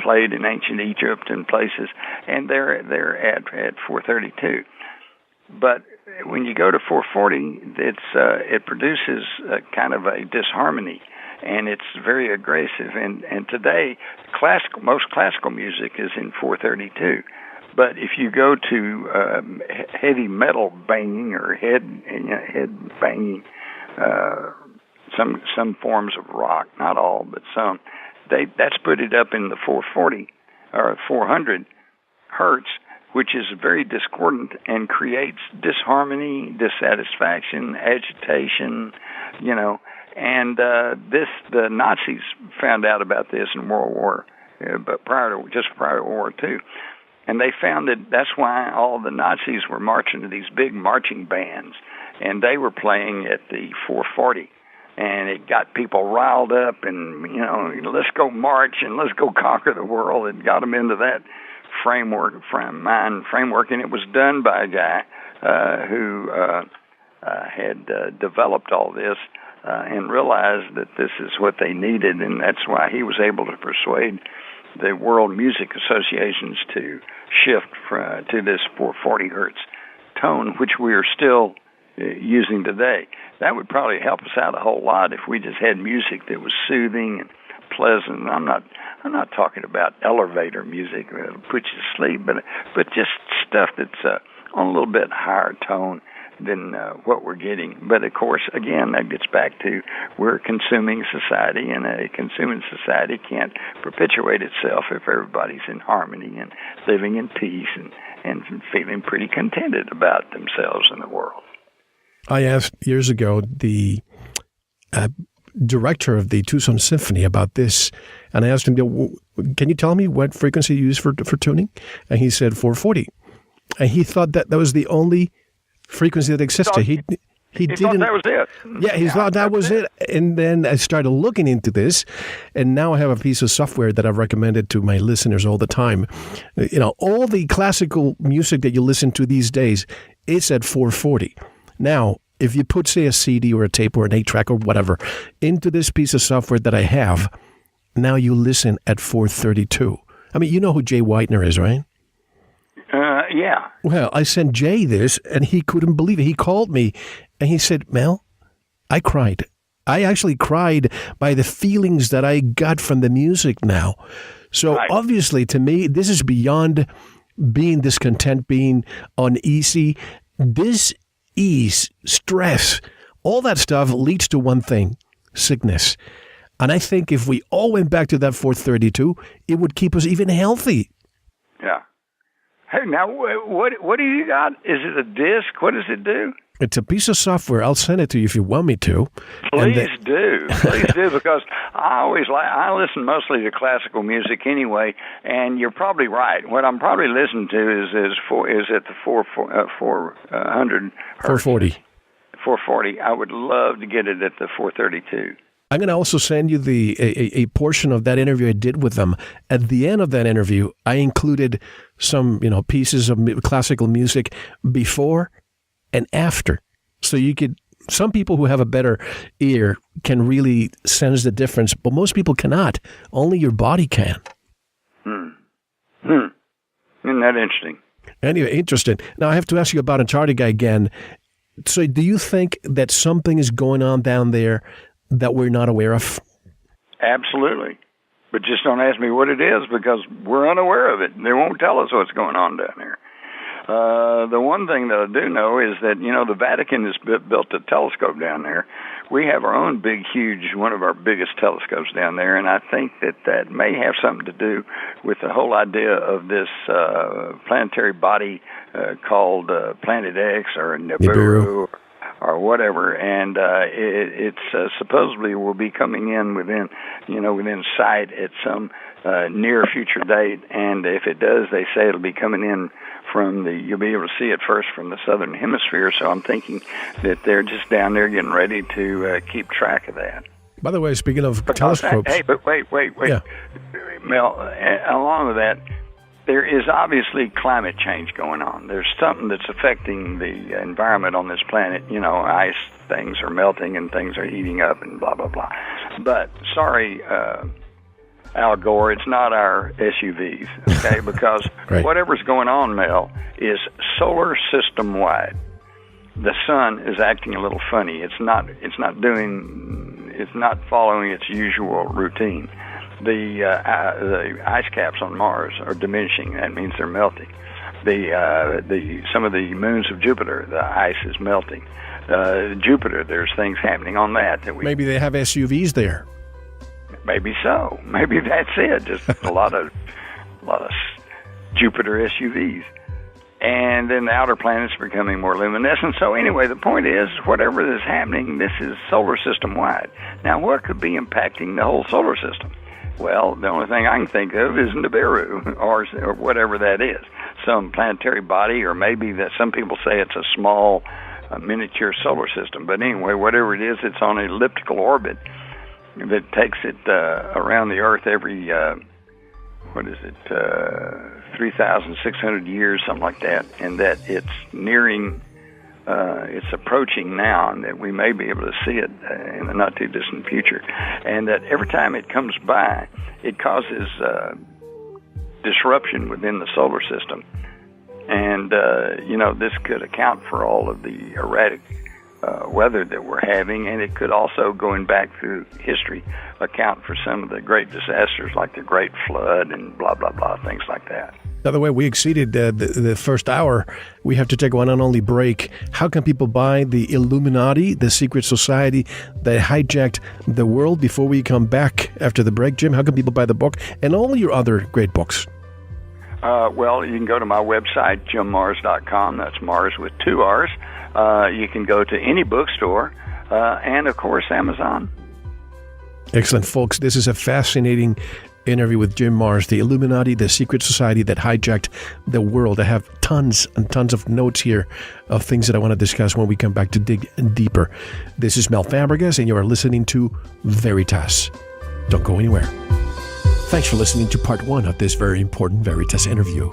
played in ancient Egypt and places, and they're at 432. But when you go to 440, it produces kind of a disharmony, and it's very aggressive. And today, most classical music is in 432. But if you go to heavy metal banging or head banging, some forms of rock, not all, but some, that's put it up in the 440 or 400 hertz, which is very discordant and creates disharmony, dissatisfaction, agitation, And the Nazis found out about this in World War, but prior to World War II, and they found that that's why all the Nazis were marching to these big marching bands, and they were playing at the 440, and it got people riled up, and let's go march and let's go conquer the world. It got them into that framework, and it was done by a guy who had developed all this. And realized that this is what they needed, and that's why he was able to persuade the World Music Associations to shift to this 440 hertz tone, which we are still using today. That would probably help us out a whole lot if we just had music that was soothing and pleasant. I'm not talking about elevator music that'll put you to sleep, but just stuff that's on a little bit higher tone than what we're getting. But of course, again, that gets back to we're a consuming society, and a consuming society can't perpetuate itself if everybody's in harmony and living in peace and feeling pretty contented about themselves and the world. I asked years ago the director of the Tucson Symphony about this, and I asked him, can you tell me what frequency you use for tuning? And he said 440. And he thought that was the only frequency that existed. He didn't. Thought that was it. Yeah, he thought that was it. And then I started looking into this, and now I have a piece of software that I've recommended to my listeners all the time. All the classical music that you listen to these days is at 440. Now, if you put, say, a CD or a tape or an 8-track or whatever into this piece of software that I have, now you listen at 432. I mean, you know who Jay Whitener is, right? Yeah. Well, I sent Jay this, and he couldn't believe it. He called me, and he said, Mel, I cried. I actually cried by the feelings that I got from the music now. So obviously, to me, this is beyond being discontent, being uneasy. This ease, stress, all that stuff leads to one thing: sickness. And I think if we all went back to that 432, it would keep us even healthy. Yeah. Hey, now, what do you got? Is it a disc? What does it do? It's a piece of software. I'll send it to you if you want me to. Please do, because I listen mostly to classical music anyway, and you're probably right. What I'm probably listening to is at the 400 440. 440. I would love to get it at the 432. I'm going to also send you a portion of that interview I did with them. At the end of that interview, I included some pieces of classical music before and after. So some people who have a better ear can really sense the difference, but most people cannot. Only your body can. Isn't that interesting? Anyway, interesting. Now I have to ask you about Antarctica again. So do you think that something is going on down there that we're not aware of? Absolutely. But just don't ask me what it is, because we're unaware of it. They won't tell us what's going on down there. The one thing that I do know is that, the Vatican has built a telescope down there. We have our own one of our biggest telescopes down there, and I think that may have something to do with the whole idea of this planetary body called Planet X or Nibiru or whatever, and it's supposedly will be coming in within sight at some near future date, and if it does, they say it'll be coming in you'll be able to see it first from the southern hemisphere. So I'm thinking that they're just down there getting ready to keep track of that. By the way, speaking of telescopes, but wait, yeah. Mel, along with that, there is obviously climate change going on. There's something that's affecting the environment on this planet. Ice things are melting and things are heating up and blah, blah, blah. But, sorry, Al Gore, it's not our SUVs, okay? Because right. Whatever's going on, Mel, is solar system wide. The sun is acting a little funny. It's not following its usual routine. The ice caps on Mars are diminishing. That means they're melting. Some of the moons of Jupiter, the ice is melting. Jupiter, there's things happening on that maybe they have SUVs there. Maybe so. Maybe that's it. Just a lot of Jupiter SUVs. And then the outer planets becoming more luminescent. So anyway, the point is, whatever is happening, this is solar system wide. Now, what could be impacting the whole solar system? Well, the only thing I can think of is Nibiru, or whatever that is. Some planetary body, or maybe that some people say it's a small, miniature solar system. But anyway, whatever it is, it's on an elliptical orbit that takes it around the Earth every, 3,600 years, something like that, and that it's nearing, it's approaching now, and that we may be able to see it in the not-too-distant future, and that every time it comes by, it causes disruption within the solar system. And, this could account for all of the erratic weather that we're having, and it could also, going back through history, account for some of the great disasters like the Great Flood and blah, blah, blah, things like that. By the way, we exceeded the first hour. We have to take one and only break. How can people buy the Illuminati, the secret society that hijacked the world? Before we come back after the break, Jim, how can people buy the book and all your other great books? Well, you can go to my website, jimmars.com. That's Mars with 2 R's. You can go to any bookstore, and, of course, Amazon. Excellent, folks. This is a fascinating interview with Jim Marrs, the Illuminati, the secret society that hijacked the world. I have tons and tons of notes here of things that I want to discuss when we come back to dig deeper. This is Mel Fabregas, and you are listening to Veritas. Don't go anywhere. Thanks for listening to part 1 of this very important Veritas interview.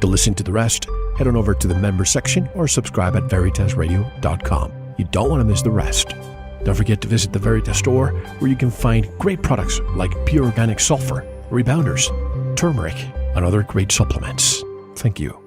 To listen to the rest, head on over to the member section or subscribe at veritasradio.com. You don't want to miss the rest. Don't forget to visit the Veritas store, where you can find great products like pure organic sulfur, rebounders, turmeric, and other great supplements. Thank you.